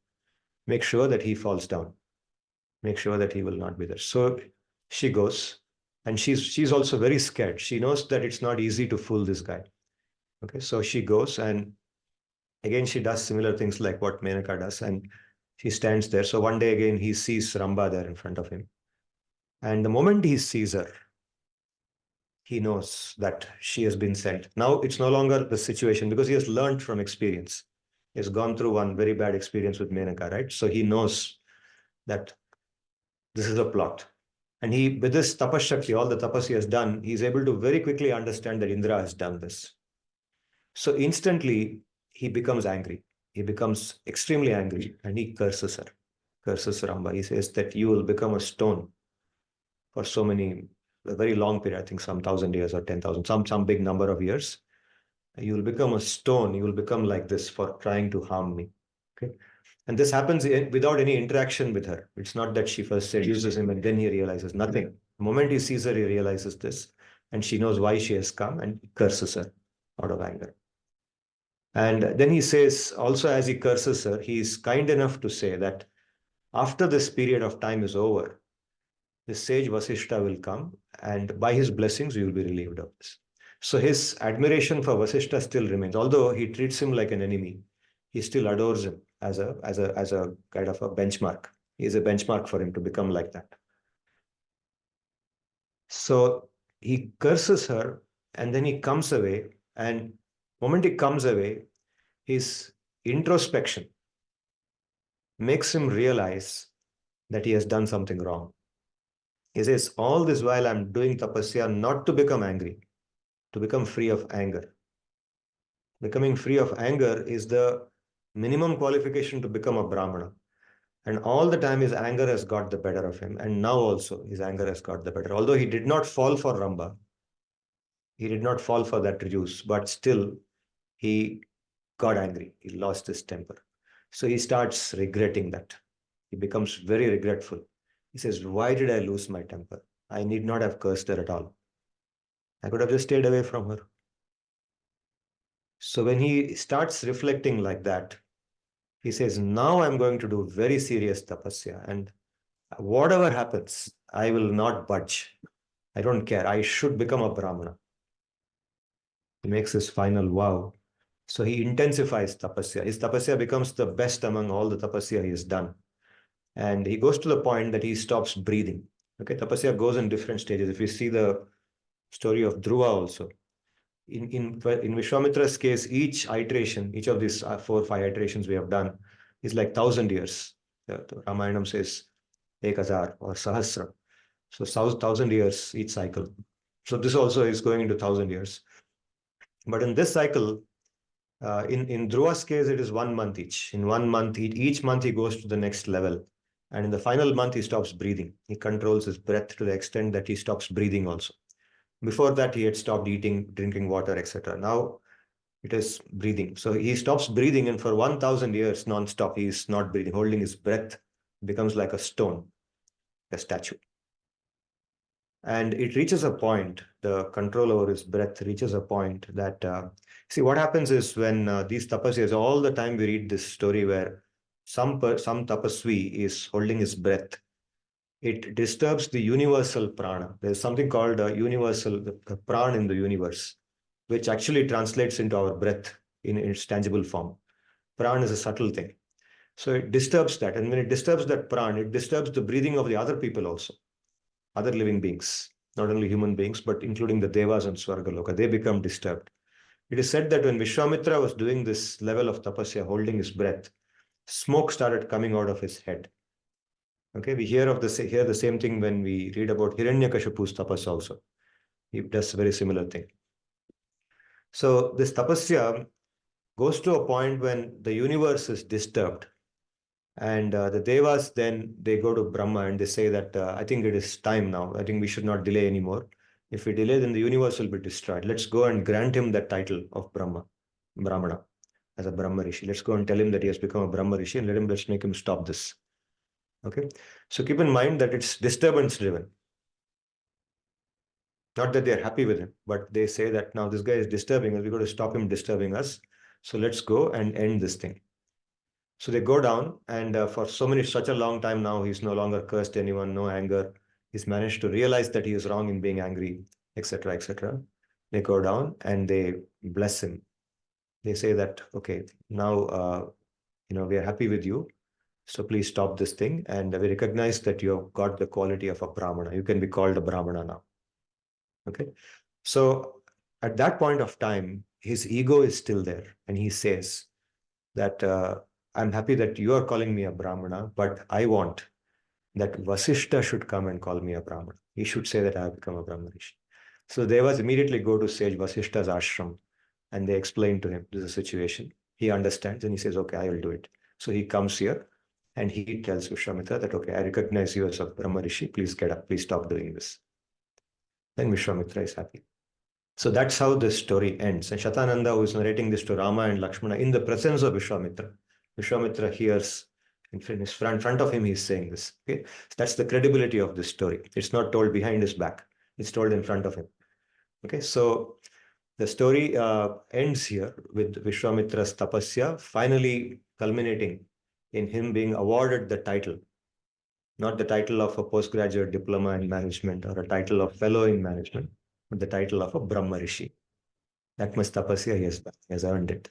Speaker 1: Make sure that he falls down. Make sure that he will not be there. So she goes, and she's also very scared. She knows that it's not easy to fool this guy. Okay, so she goes, and again, she does similar things like what Menaka does, and she stands there. So one day again, he sees Ramba there in front of him. And the moment he sees her, he knows that she has been sent. Now it's no longer the situation because he has learned from experience. He has gone through one very bad experience with Menaka, right? So he knows that this is a plot. And with this tapashakti, all the tapas he has done, he's able to very quickly understand that Indra has done this. So instantly, he becomes angry. He becomes extremely angry and he curses her, curses Ramba. He says that you will become a stone for a very long period, I think some 1,000 years or 10,000, some big number of years. You will become a stone. You will become like this for trying to harm me. Okay. And this happens without any interaction with her. It's not that she first seduces him and then he realizes nothing. The moment he sees her, he realizes this. And she knows why she has come and curses her out of anger. And then he says, also as he curses her, he is kind enough to say that after this period of time is over, the sage Vasishta will come, and by his blessings, you will be relieved of this. So his admiration for Vasishta still remains. Although he treats him like an enemy, he still adores him as a kind of a benchmark. He is a benchmark for him to become like that. So he curses her, and then he comes away. And the moment he comes away, his introspection makes him realize that he has done something wrong. He says, all this while I'm doing tapasya not to become angry, to become free of anger. Becoming free of anger is the minimum qualification to become a brahmana. And all the time his anger has got the better of him. And now also his anger has got the better. Although he did not fall for Ramba, he did not fall for that ruse, but still he got angry. He lost his temper. So he starts regretting that. He becomes very regretful. He says, why did I lose my temper? I need not have cursed her at all. I could have just stayed away from her. So when he starts reflecting like that, he says, now I'm going to do very serious tapasya, and whatever happens, I will not budge. I don't care. I should become a brahmana. He makes his final vow. So he intensifies tapasya. His tapasya becomes the best among all the tapasya he has done. And he goes to the point that he stops breathing. Okay, tapasya goes in different stages. If you see the story of Dhruva also, in Vishwamitra's case, each iteration, each of these 4 or 5 iterations we have done is like 1,000 years. The Ramayanam says 1,000 or Sahasra. So 1,000 years each cycle. So this also is going into 1,000 years. But in this cycle, in Dhruva's case, it is 1 month each. In 1 month, each month he goes to the next level. And in the final month, he stops breathing. He controls his breath to the extent that he stops breathing also. Before that, he had stopped eating, drinking water, etc. Now it is breathing. So he stops breathing, and for 1,000 years non-stop, he is not breathing, holding his breath, becomes like a stone, a statue. And it reaches a point, the control over his breath reaches a point that, see, what happens is when these tapasyas, all the time we read this story where some tapasvi is holding his breath. It disturbs the universal prana. There's something called a universal prana in the universe, which actually translates into our breath in its tangible form. Prana is a subtle thing. So it disturbs that. And when it disturbs that prana, it disturbs the breathing of the other people also, other living beings, not only human beings, but including the devas and Swargaloka. They become disturbed. It is said that when Vishwamitra was doing this level of tapasya, holding his breath, smoke started coming out of his head. Okay, we hear the same thing when we read about Hiranyakashipu's tapas also. He does a very similar thing. So this tapasya goes to a point when the universe is disturbed. And the devas, then they go to Brahma and they say that, I think it is time now. I think we should not delay anymore. If we delay, then the universe will be destroyed. Let's go and grant him that title of Brahmana, as a Brahma-rishi. Let's go and tell him that he has become a Brahma-rishi, and let's make him stop this. Okay, so keep in mind that it's disturbance driven. Not that they're happy with him, but they say that now this guy is disturbing us. We've got to stop him disturbing us. So let's go and end this thing. So they go down, and for such a long time now, he's no longer cursed anyone, no anger. He's managed to realize that he is wrong in being angry, etc., etc. They go down and they bless him. They say that, okay, now, we are happy with you. So please stop this thing. And we recognize that you have got the quality of a Brahmana. You can be called a Brahmana now. Okay. So at that point of time, his ego is still there. And he says that I'm happy that you are calling me a Brahmana, but I want that Vasishta should come and call me a Brahmana. He should say that I have become a Brahma-rishi. So Devas immediately go to Sage Vasishta's ashram and they explain to him this is a situation. He understands and he says, okay, I will do it. So he comes here and he tells Vishwamitra that, okay, I recognize you as a Brahma-rishi. Please get up. Please stop doing this. Then Vishwamitra is happy. So that's how this story ends. And Shatananda, who is narrating this to Rama and Lakshmana in the presence of Vishwamitra, Vishwamitra hears in front of him, he's saying this. Okay, so that's the credibility of this story. It's not told behind his back. It's told in front of him. Okay, so the story ends here with Vishwamitra's tapasya finally culminating in him being awarded the title not the title of a postgraduate diploma in management or a title of fellow in management, but the title of a Brahma-rishi. That much tapasya he has done. He has earned it.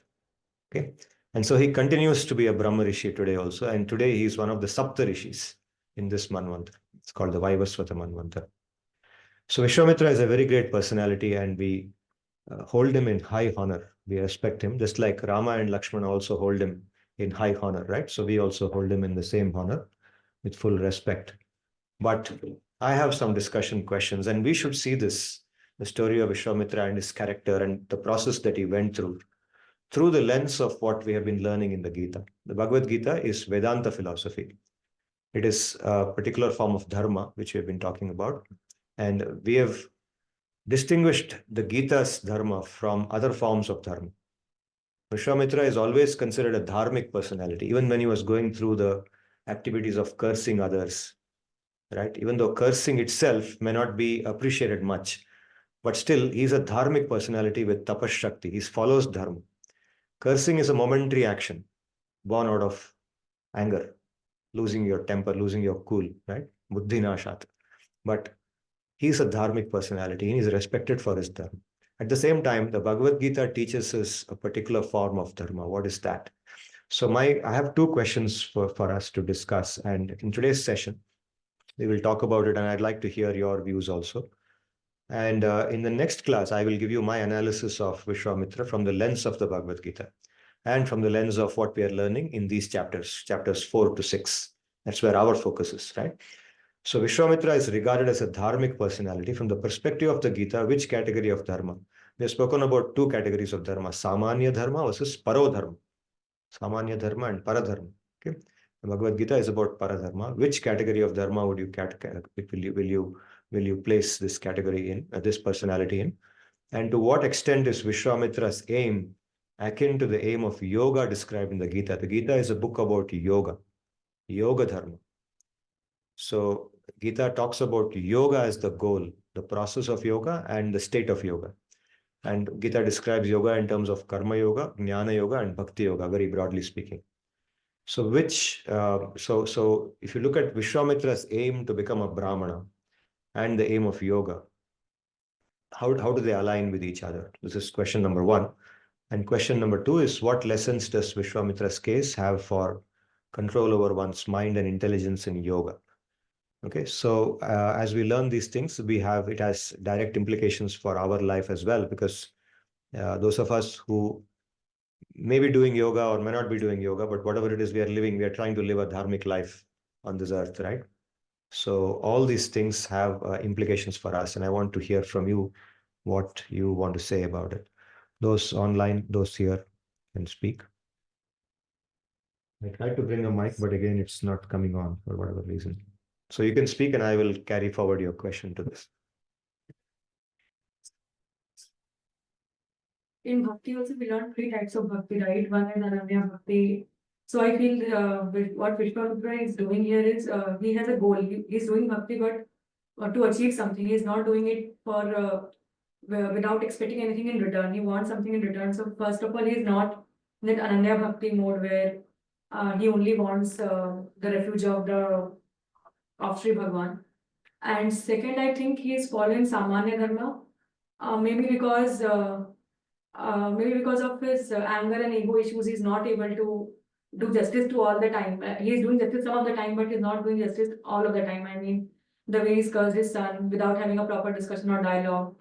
Speaker 1: Okay. And so he continues to be a Brahma-rishi today also. And today he is one of the Sapta-rishis in this Manvantara. It's called the Vaivasvata Manvantara. So Vishwamitra is a very great personality, and we hold him in high honor. We respect him, just like Rama and Lakshmana also hold him in high honor, right? So we also hold him in the same honor with full respect. But I have some discussion questions, and we should see this, the story of Vishwamitra and his character and the process that he went through the lens of what we have been learning in the Gita. The Bhagavad-Gita is Vedanta philosophy. It is a particular form of dharma, which we have been talking about. And we have distinguished the Gita's dharma from other forms of dharma. Vishwamitra is always considered a dharmic personality, even when he was going through the activities of cursing others, right? Even though cursing itself may not be appreciated much, but still he's a dharmic personality with tapas shakti. He follows dharma. Cursing is a momentary action born out of anger, losing your temper, losing your cool, right? Buddhi nashat. But he's a dharmic personality and he's respected for his dharma. At the same time, the Bhagavad Gita teaches us a particular form of dharma. What is that? So I have two questions for us to discuss. And in today's session, we will talk about it, and I'd like to hear your views also. And in the next class, I will give you my analysis of Vishwamitra from the lens of the Bhagavad Gita and from the lens of what we are learning in these chapters 4 to 6. That's where our focus is, right? So Vishwamitra is regarded as a dharmic personality from the perspective of the Gita. Which category of dharma? We have spoken about two categories of dharma, Samanya dharma versus Parodharma. Samanya dharma and Paradharma. Okay. The Bhagavad Gita is about Paradharma. Which category of dharma would will you place this category in, this personality in? And to what extent is Vishwamitra's aim akin to the aim of yoga described in the Gita? The Gita is a book about yoga dharma. So Gita talks about yoga as the goal, the process of yoga and the state of yoga. And Gita describes yoga in terms of karma yoga, jnana yoga, and bhakti yoga, very broadly speaking. So so if you look at Vishwamitra's aim to become a Brahmana and the aim of yoga, how do they align with each other? This is question number one. And question number two is, what lessons does Vishwamitra's case have for control over one's mind and intelligence in yoga? Okay, so as we learn these things, it has direct implications for our life as well, because those of us who may be doing yoga or may not be doing yoga, but whatever it is we are living, we are trying to live a dharmic life on this earth, right? So all these things have implications for us, and I want to hear from you what you want to say about it. Those online, those here can speak. I tried to bring a mic, but again, it's not coming on for whatever reason. So you can speak and I will carry forward your question to this.
Speaker 2: In bhakti also we learn three types of bhakti, right? One is Ananya Bhakti. So I feel what Vishwamitra is doing here is he has a goal. He's doing bhakti, but to achieve something. He's not doing it for without expecting anything in return. He wants something in return. So first of all, he's not in that Ananya Bhakti mode where he only wants the refuge of Sri Bhagwan. And second, I think he is following Samanya Dharma, maybe because of his anger and ego issues, he's not able to do justice to all the time. He's doing justice some of the time, but he's not doing justice all of the time. I mean, the way he's cursed his son without having a proper discussion or dialogue.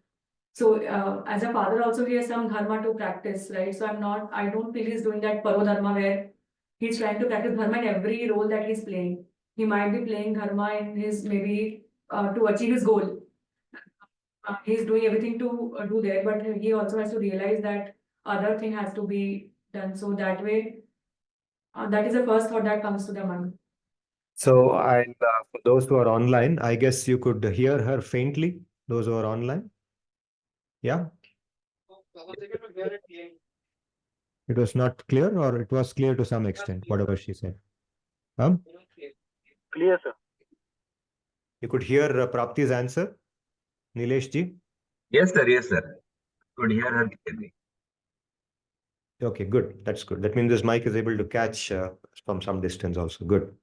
Speaker 2: So, as a father, also he has some dharma to practice, right? So, I don't feel he's doing that paro dharma where he's trying to practice dharma in every role that he's playing. He might be playing dharma in his maybe to achieve his goal. He's doing everything to do there, but he also has to realize that other thing has to be done. So that way, that is the first thought that comes to the mind.
Speaker 1: So for those who are online, I guess you could hear her faintly, those who are online. Yeah? It was not clear, or it was clear to some extent, whatever she said.
Speaker 3: Clear, sir.
Speaker 1: You could hear Prapti's answer, Nilesh ji?
Speaker 3: Yes, sir. Yes, sir. Could hear her clearly.
Speaker 1: Okay, good. That's good. That means this mic is able to catch from some distance also. Good.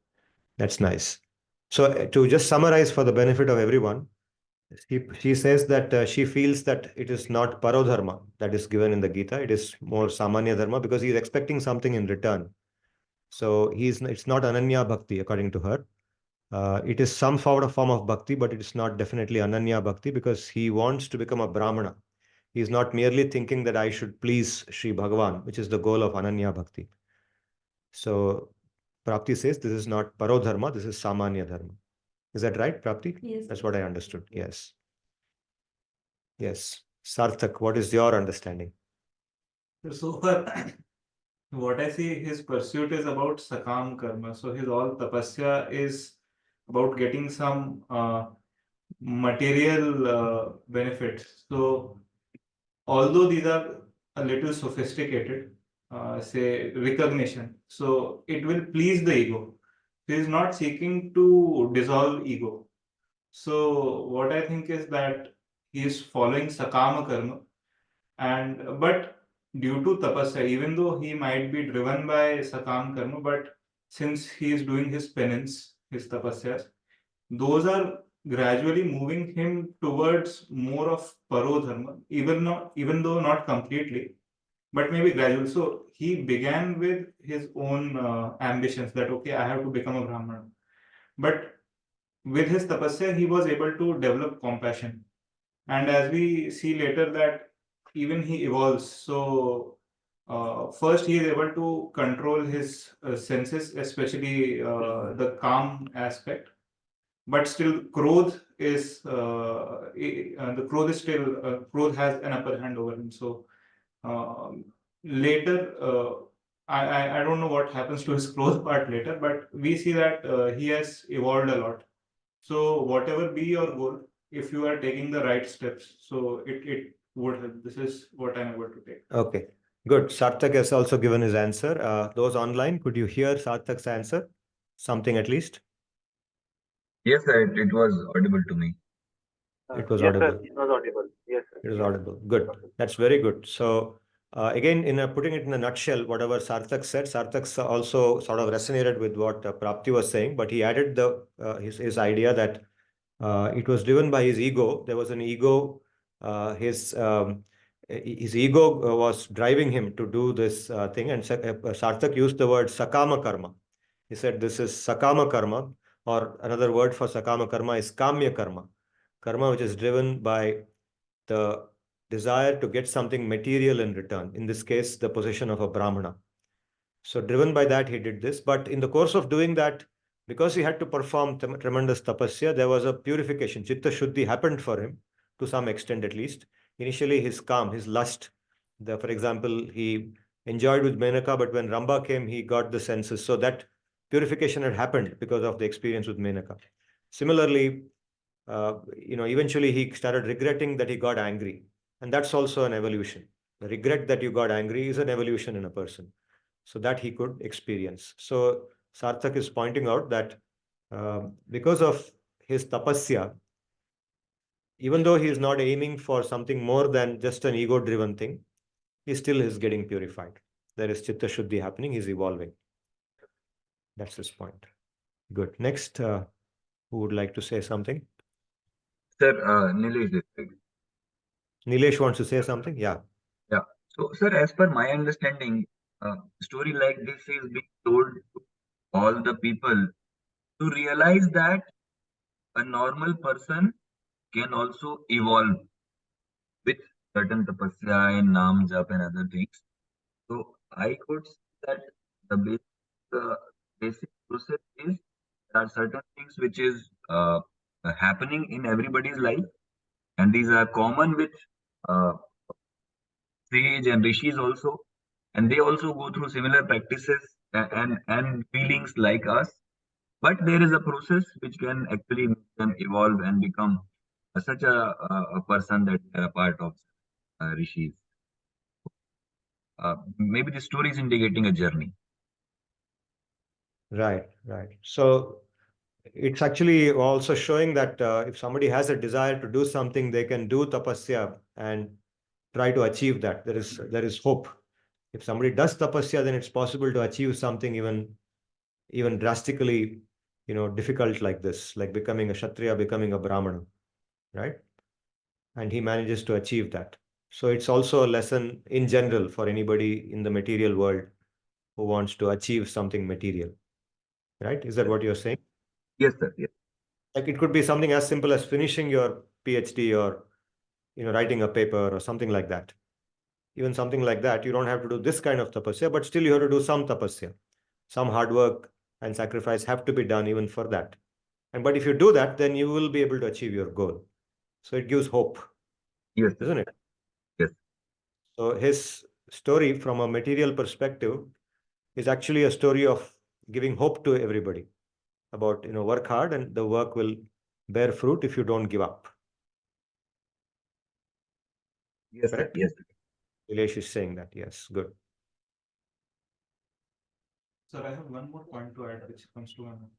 Speaker 1: That's nice. So to just summarize for the benefit of everyone, she says that she feels that it is not parodharma that is given in the Gita. It is more samanya dharma because he is expecting something in return. So it's not ananya bhakti according to her. It is some form of bhakti, but it is not definitely ananya bhakti because he wants to become a brahmana. He is not merely thinking that I should please Sri Bhagavan, which is the goal of ananya bhakti. So Prapti says this is not parodharma, this is samanya dharma. Is that right, Prapti?
Speaker 2: Yes.
Speaker 1: That's what I understood. Yes. Yes. Sarthak, what is your understanding?
Speaker 4: So far, what I see, his pursuit is about sakam karma. So his all tapasya is about getting some material benefits. So although these are a little sophisticated, say recognition, so it will please the ego. He is not seeking to dissolve ego. So what I think is that he is following sakama karma, and but due to tapasya, even though he might be driven by sakam karma, but since he is doing his penance, his tapasyas, those are gradually moving him towards more of parodharma, even though not completely, but maybe gradual. So he began with his own ambitions that okay, I have to become a brahmana, but with his tapasya, he was able to develop compassion. And as we see later that even he evolves. So first he is able to control his senses, especially the calm aspect. But still, Krodh is the Krodh is still Krodh has an upper hand over him. So later, I don't know what happens to his Krodh part later, but we see that he has evolved a lot. So whatever be your goal, if you are taking the right steps, so it would help. This is what I'm able to take.
Speaker 1: Okay, good. Sarthak has also given his answer. Those online, could you hear Sarthak's answer? Something at least?
Speaker 3: Yes, sir, it was audible to me.
Speaker 1: It was
Speaker 5: Yes,
Speaker 1: audible.
Speaker 5: sir. It was audible. Yes, sir.
Speaker 1: It is audible. Good. That's very good. So again, putting it in a nutshell, whatever Sarthak said, Sarthak also sort of resonated with what Prapti was saying, but he added his idea that it was driven by his ego. There was an ego. His ego was driving him to do this thing. And Sarthak used the word sakama karma. He said this is sakama karma, or another word for sakama karma is kamya karma. Karma which is driven by the desire to get something material in return, in this case, the possession of a brahmana. So driven by that, he did this. But in the course of doing that, because he had to perform tremendous tapasya, there was a purification. Chitta Shuddhi happened for him, to some extent at least. Initially, his calm, his lust. For example, he enjoyed with Menaka, but when Ramba came, he got the senses. So that purification had happened because of the experience with Menaka. Similarly, eventually he started regretting that he got angry. And that's also an evolution. The regret that you got angry is an evolution in a person. So that he could experience. So Sarthak is pointing out that because of his tapasya, even though he is not aiming for something more than just an ego-driven thing, he still is getting purified. There is Chitta Shuddhi happening, he's evolving. That's his point. Good. Next, who would like to say something?
Speaker 3: Sir, Nilesh this side.
Speaker 1: Nilesh wants to say something? Yeah.
Speaker 3: Yeah. So, sir, as per my understanding, story like this is being told to all the people to realize that a normal person can also evolve with certain tapasya and nam jap and other things. So I could say that the basic process is there are certain things which is happening in everybody's life, and these are common with uh, sage and rishis also, and they also go through similar practices and feelings like us. But there is a process which can actually make them evolve and become such a person that they are a part of rishis. Maybe the story is indicating a journey.
Speaker 1: Right, right. So it's actually also showing that if somebody has a desire to do something, they can do tapasya and try to achieve that. There is hope. If somebody does tapasya, then it's possible to achieve something even drastically difficult like this, like becoming a Kshatriya, becoming a Brahmana, right? And he manages to achieve that. So it's also a lesson in general for anybody in the material world who wants to achieve something material, right? Is that what you're saying?
Speaker 3: Yes, sir. Yes.
Speaker 1: Like it could be something as simple as finishing your PhD or, writing a paper or something like that. Even something like that, you don't have to do this kind of tapasya, but still you have to do some tapasya. Some hard work and sacrifice have to be done even for that. But if you do that, then you will be able to achieve your goal. So it gives hope,
Speaker 3: Yes, sir.
Speaker 1: isn't it?
Speaker 3: Yes.
Speaker 1: So his story from a material perspective is actually a story of giving hope to everybody about, work hard and the work will bear fruit if you don't give up.
Speaker 3: Yes, sir.
Speaker 1: Correct?
Speaker 3: Yes, sir.
Speaker 1: Nilesh is saying that. Yes, good.
Speaker 4: Sir, I have one more point to add, which comes to my mind.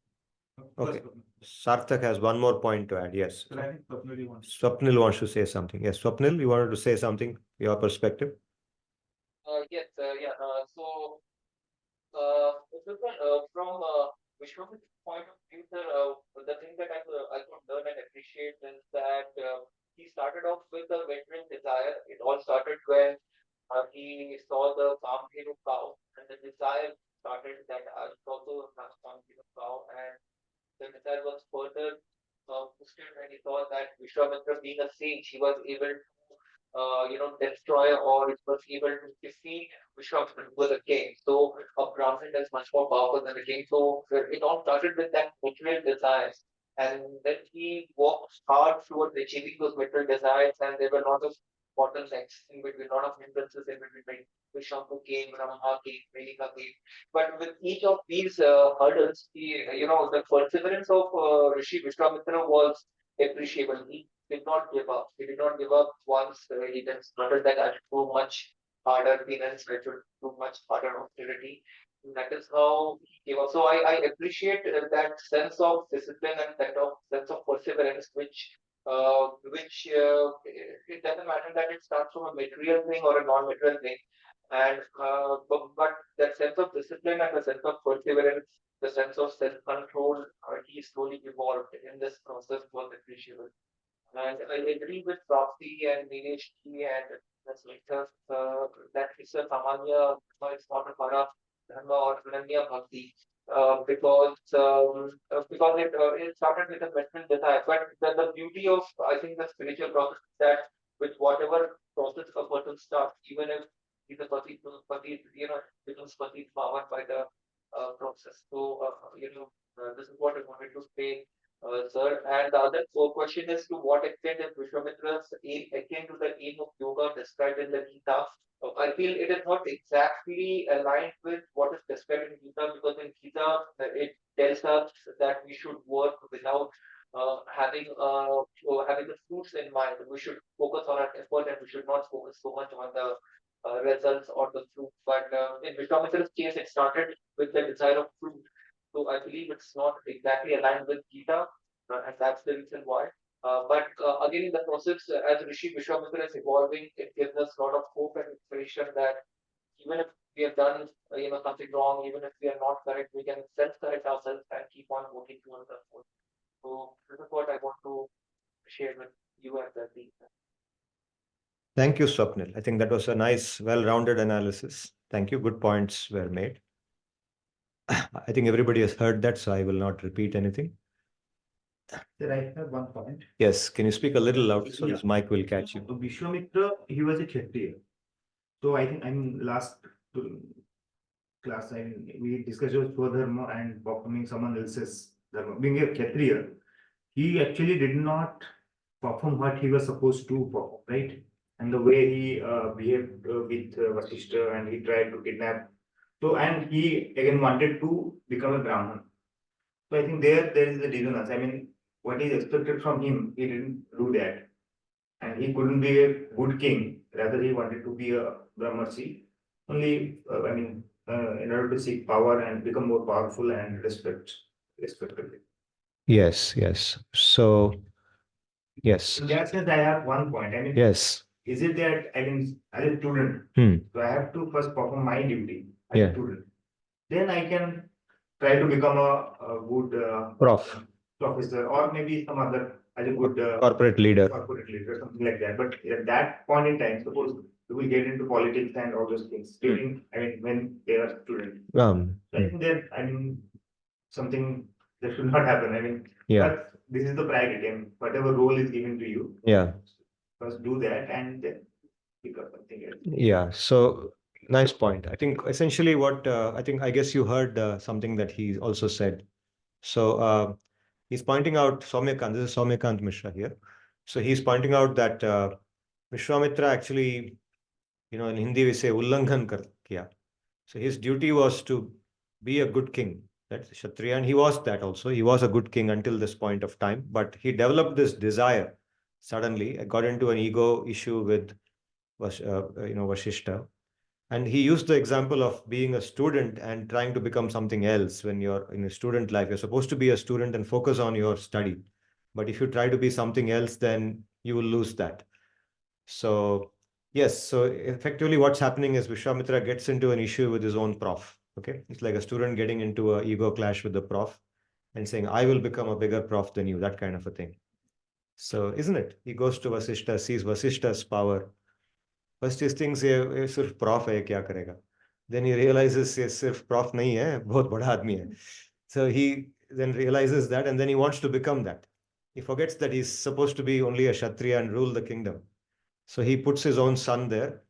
Speaker 1: Okay.
Speaker 4: First,
Speaker 1: Sarthak has one more point to add. Yes.
Speaker 4: sir, I think Swapnil wants.
Speaker 1: Swapnil wants to say something. Yes, Swapnil, you wanted to say something, your perspective?
Speaker 5: Yes, yeah. From Vishwam's point of view, sir, the thing that I could learn and appreciate is that he started off with a veteran desire. It all started when he saw the Kamdhenu cow, and the desire started that I should also have Kamdhenu cow, and the desire was further boosted when he saw that Vishwamitra, being a sage, he was able to destroy or it was able to defeat Vishwamitra, who was a king. So a Brahmin is much more powerful than a king. So it all started with that material desires. And then he walked hard towards achieving those material desires, and there were a lot of bottlenecks in between, a lot of hindrances in between. Like Vishwamitra came, Brahma came, Velika came. But with each of these hurdles, the perseverance of Rishi Vishwamitra was appreciable. He did not give up. He did not give up once he then started that I should do much harder penance, I should do much harder austerity. And that is how he gave up. So I appreciate that sense of discipline and that of sense of perseverance, which it doesn't matter that it starts from a material thing or a non-material thing. And but that sense of discipline and the sense of perseverance, the sense of self-control, he slowly evolved in this process was appreciable. And I agree with Prapti and Nilesh ji and that's that it's a Samanya, it's not a Para Dharma or Ananya Bhakti. Because it started with a Western desire. But the beauty of, I think, the spiritual process is that with whatever process a person starts, even if he's a Pati, becomes Pati powered by the process. So, this is what I wanted to say, sir. And the other question is to what extent is Vishwamitra's aim akin to the aim of yoga described in the Gita? I feel it is not exactly aligned with what is described in Gita because in Gita it tells us that we should work without having the fruits in mind. We should focus on our effort and we should not focus so much on the results or the fruit. But in Vishwamitra's case, it started with the desire of fruit. So I believe it's not exactly aligned with Gita, and that's the reason why. But again, in the process, as Rishi Vishwamitra is evolving, it gives us a lot of hope and inspiration that even if we have done something wrong, even if we are not correct, we can self-correct ourselves and keep on working towards our goal. So this is what I want to share with you and the team.
Speaker 1: Thank you, Swapnil. I think that was a nice, well-rounded analysis. Thank you. Good points were made. I think everybody has heard that, so I will not repeat anything.
Speaker 6: Sir, I have one point.
Speaker 1: Yes, can you speak a little loud so
Speaker 6: Yeah.
Speaker 1: this mic will catch you?
Speaker 6: Vishwamitra, he was a Kshatriya. So I think last class, we discussed about Swadharma and performing someone else's dharma. Being a Kshatriya, he actually did not perform what he was supposed to perform, right? And the way he behaved with Vasishtha and he tried to kidnap. So, and he again wanted to become a Brahman. So I think there is a dissonance. I mean, what is expected from him, he didn't do that. And he couldn't be a good king. Rather, he wanted to be a brahma-rs. Only, in order to seek power and become more powerful and respected.
Speaker 1: Yes, yes. So, yes.
Speaker 6: In that sense, I have one point. I mean,
Speaker 1: Yes.
Speaker 6: is it that, as a student,
Speaker 1: Hmm.
Speaker 6: so I have to first perform my duty as
Speaker 1: Yeah.
Speaker 6: a student. Then I can try to become a good
Speaker 1: Prof.
Speaker 6: professor, or maybe some other as a good
Speaker 1: Corporate leader.
Speaker 6: corporate leader, something like that. But at that point in time, suppose you will get into politics and all those things during, I mean, when they are students. So I think that, I mean, something that should not happen. I mean,
Speaker 1: Yeah.
Speaker 6: but this is the priority, and whatever role is given to you,
Speaker 1: Yeah.
Speaker 6: first do that and then pick up something else.
Speaker 1: Yeah. So nice point. I think essentially what I guess you heard something that he also said. So he's pointing out Soumyakant. This is Soumyakant Mishra here. So he's pointing out that Vishwamitra actually, in Hindi we say Ullanghan kiya. So his duty was to be a good king. That's Kshatriya, and he was that also. He was a good king until this point of time, but he developed this desire suddenly, got into an ego issue with Vashishta. And he used the example of being a student and trying to become something else. When you're in a student life, you're supposed to be a student and focus on your study. But if you try to be something else, then you will lose that. So yes, so effectively what's happening is Vishwamitra gets into an issue with his own prof. Okay, it's like a student getting into an ego clash with the prof and saying, I will become a bigger prof than you, that kind of a thing. So isn't it? He goes to Vasishta, sees Vasishta's power. First he thinks ये सिर्फ prof है, क्या करेगा? Then he realizes ये सिर्फ prof नहीं है, बहुत बड़ा आदमी है. So he then realizes that, and then he wants to become that. He forgets that he's supposed to be only a Kshatriya and rule the kingdom. So he puts his own son there,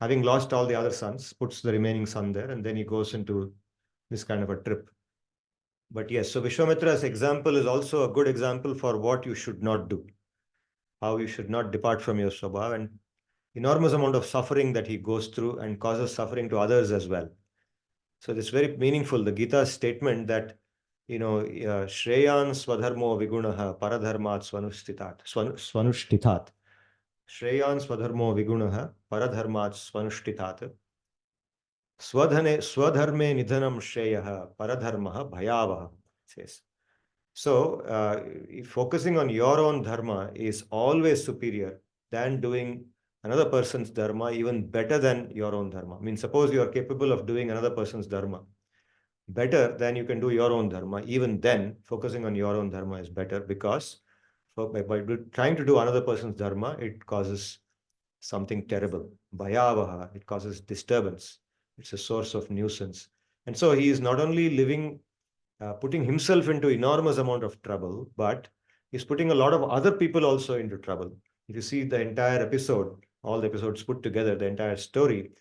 Speaker 1: having lost all the other sons, puts the remaining son there, and then he goes into this kind of a trip. But yes, so Vishwamitra's example is also a good example for what you should not do, how you should not depart from your swabha, and enormous amount of suffering that he goes through and causes suffering to others as well. So it's very meaningful, the Gita's statement that, Shreyan swadharmo vigunaha paradharmat swanushtithat. Shreyan swadharmo vigunaha paradharmat swanushtithat. Swadharme nidhanam shreyaha paradharmaha bhayavaha, says. So focusing on your own dharma is always superior than doing another person's dharma even better than your own dharma. I mean, suppose you are capable of doing another person's dharma better than you can do your own dharma. Even then, focusing on your own dharma is better, because by trying to do another person's dharma, it causes something terrible. Bhayavaha, it causes disturbance. It's a source of nuisance. And so he is not only living, putting himself into enormous amount of trouble, but he's putting a lot of other people also into trouble. If you see the entire episode, all the episodes put together, the entire story,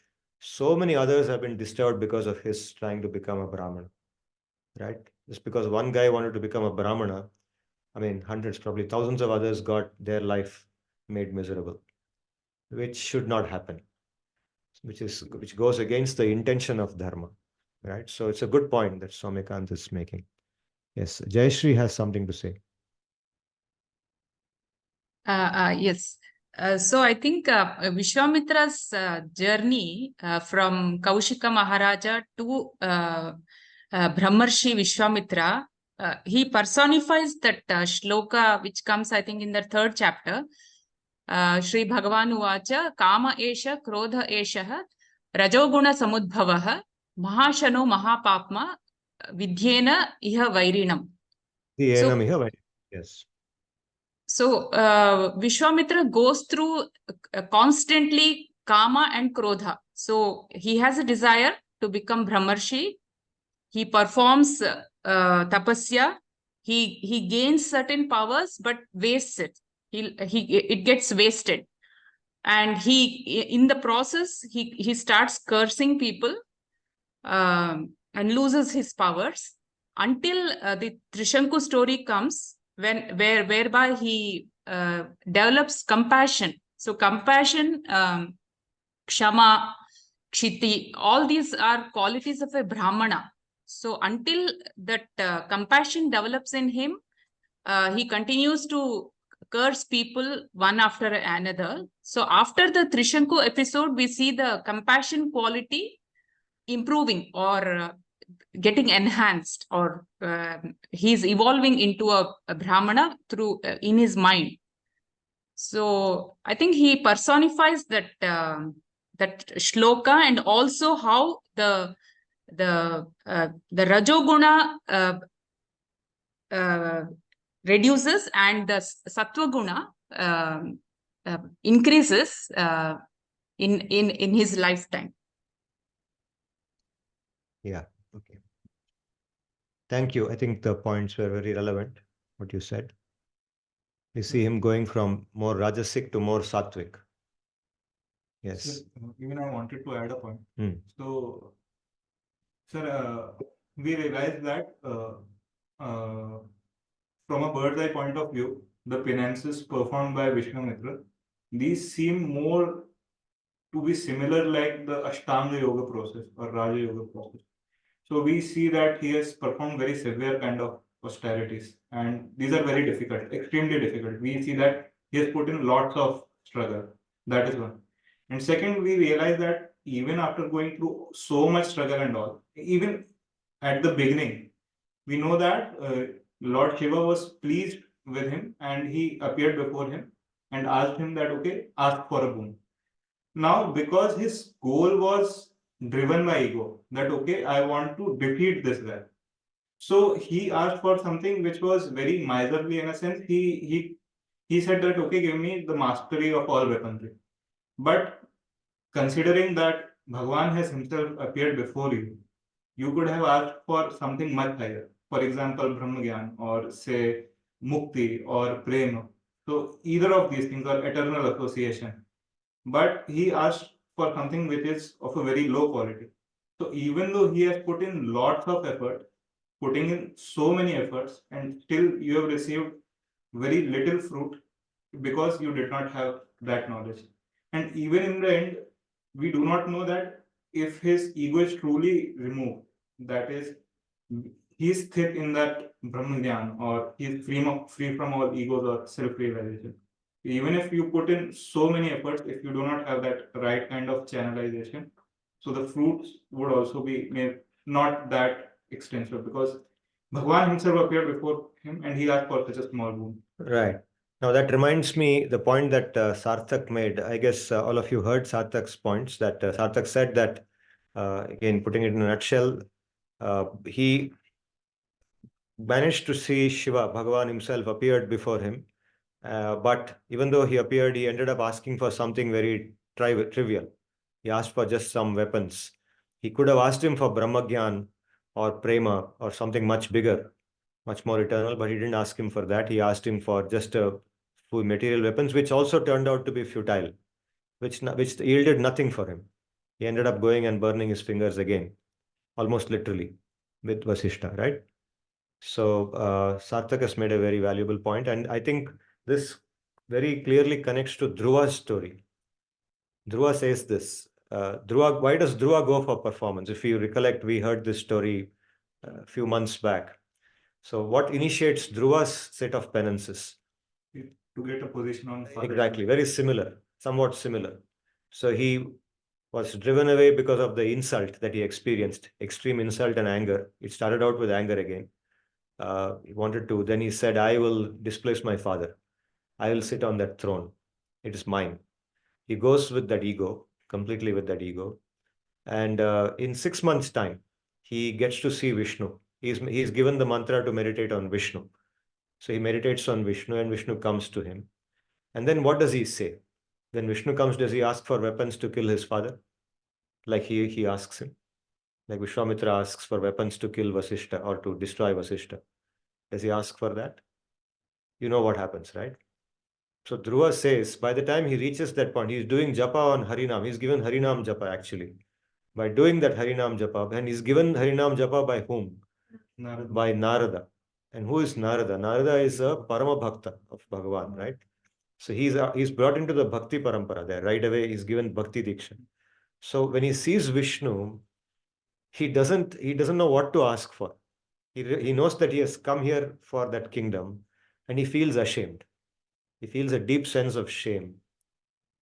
Speaker 1: so many others have been disturbed because of his trying to become a Brahmana, right? Just because one guy wanted to become a Brahmana, I mean, hundreds, probably thousands of others got their life made miserable, which should not happen, which goes against the intention of dharma, right? So it's a good point that Soumyakant is making. Yes, Jayashree has something to say.
Speaker 7: Yes. So I think Vishwamitra's journey from Kaushika Maharaja to Brahma-rs Vishwamitra, he personifies that shloka which comes, I think, in the 3rd chapter. Shri Bhagavan Uvacha Kama Esha Krodha Esha Rajoguna Samudbhavah Mahashano Mahapapma Vidyena Iha Vairinam.
Speaker 1: Yes.
Speaker 7: So Vishwamitra goes through constantly kama and krodha. So he has a desire to become Brahmarshi. He performs tapasya. He gains certain powers but wastes it. It gets wasted, and in the process he starts cursing people and loses his powers until the Trishanku story comes, whereby he develops compassion. So compassion, kshama, kshiti, all these are qualities of a Brahmana. So until that compassion develops in him, he continues to curse people one after another. So after the Trishanku episode, we see the compassion quality improving or getting enhanced, or he's evolving into a Brahmana through in his mind. So I think he personifies that that shloka, and also how the the Rajoguna reduces and the Sattva Guna increases in his lifetime.
Speaker 1: Yeah, okay. Thank you. I think the points were very relevant, what you said. We see him going from more Rajasic to more Sattvic. Yes.
Speaker 4: Sir, even I wanted to add a point.
Speaker 1: Hmm.
Speaker 4: So, sir, we realized that from a bird's eye point of view, the penances performed by Vishwamitra, these seem more to be similar like the Ashtanga Yoga process or Raja Yoga process. So we see that he has performed very severe kind of austerities, and these are very difficult, extremely difficult. We see that he has put in lots of struggle. That is one. And second, we realize that even after going through so much struggle and all, even at the beginning, we know that Lord Shiva was pleased with him and he appeared before him and asked him that, okay, ask for a boon. Now, because his goal was driven by ego, that, okay, I want to defeat this guy. So he asked for something which was very miserly in a sense. He said that, okay, give me the mastery of all weaponry. But considering that Bhagwan has himself appeared before you, you could have asked for something much higher. For example, Brahma-gyan or say Mukti or Prema. So either of these things are eternal association. But he asked for something which is of a very low quality. So even though he has put in lots of effort, putting in so many efforts, and still you have received very little fruit because you did not have that knowledge. And even in the end, we do not know that if his ego is truly removed, that is, he is sthit in that Brahma-gyan or he is free from all egos or self-realization. Even if you put in so many efforts, if you do not have that right kind of channelization, so the fruits would also be not that extensive because Bhagwan himself appeared before him and he asked for such a small boon.
Speaker 1: Right. Now that reminds me the point that Sarthak made. I guess all of you heard Sarthak's points that Sarthak said that, again, putting it in a nutshell, he managed to see Shiva, Bhagavan himself appeared before him. But even though he appeared, he ended up asking for something very trivial. He asked for just some weapons. He could have asked him for Brahma-gyan or Prema or something much bigger, much more eternal, but he didn't ask him for that. He asked him for just a few material weapons, which also turned out to be futile, which yielded nothing for him. He ended up going and burning his fingers again, almost literally, with Vasishta, right? So Sarthak has made a very valuable point, and I think this very clearly connects to Dhruva's story. Dhruva says this. Why does Dhruva go for performance? If you recollect, we heard this story a few months back. So what initiates Dhruva's set of penances?
Speaker 4: To get a position on fire.
Speaker 1: Exactly, very similar, somewhat similar. So he was driven away because of the insult that he experienced, extreme insult and anger. It started out with anger again. He wanted to, then he said, I will displace my father. I will sit on that throne. It is mine. He goes with that ego, completely with that ego. And in 6 months' time, he gets to see Vishnu. He's given the mantra to meditate on Vishnu. So he meditates on Vishnu and Vishnu comes to him. And then what does he say? When Vishnu comes, does he ask for weapons to kill his father? Like he asks him. Like Vishwamitra asks for weapons to kill Vasishta or to destroy Vasishta. Does he ask for that? You know what happens, right? So Dhruva says, by the time he reaches that point, he's doing japa on Harinam. He's given Harinam japa actually. By doing that Harinam japa, and he's given Harinam japa by whom?
Speaker 4: Narada.
Speaker 1: By Narada. And who is Narada? Narada is a Parama Bhakta of Bhagavan, right? So he's brought into the Bhakti Parampara there. Right away, he's given Bhakti Diksha. So when he sees Vishnu, he doesn't know what to ask for. He knows that he has come here for that kingdom and he feels ashamed. He feels a deep sense of shame.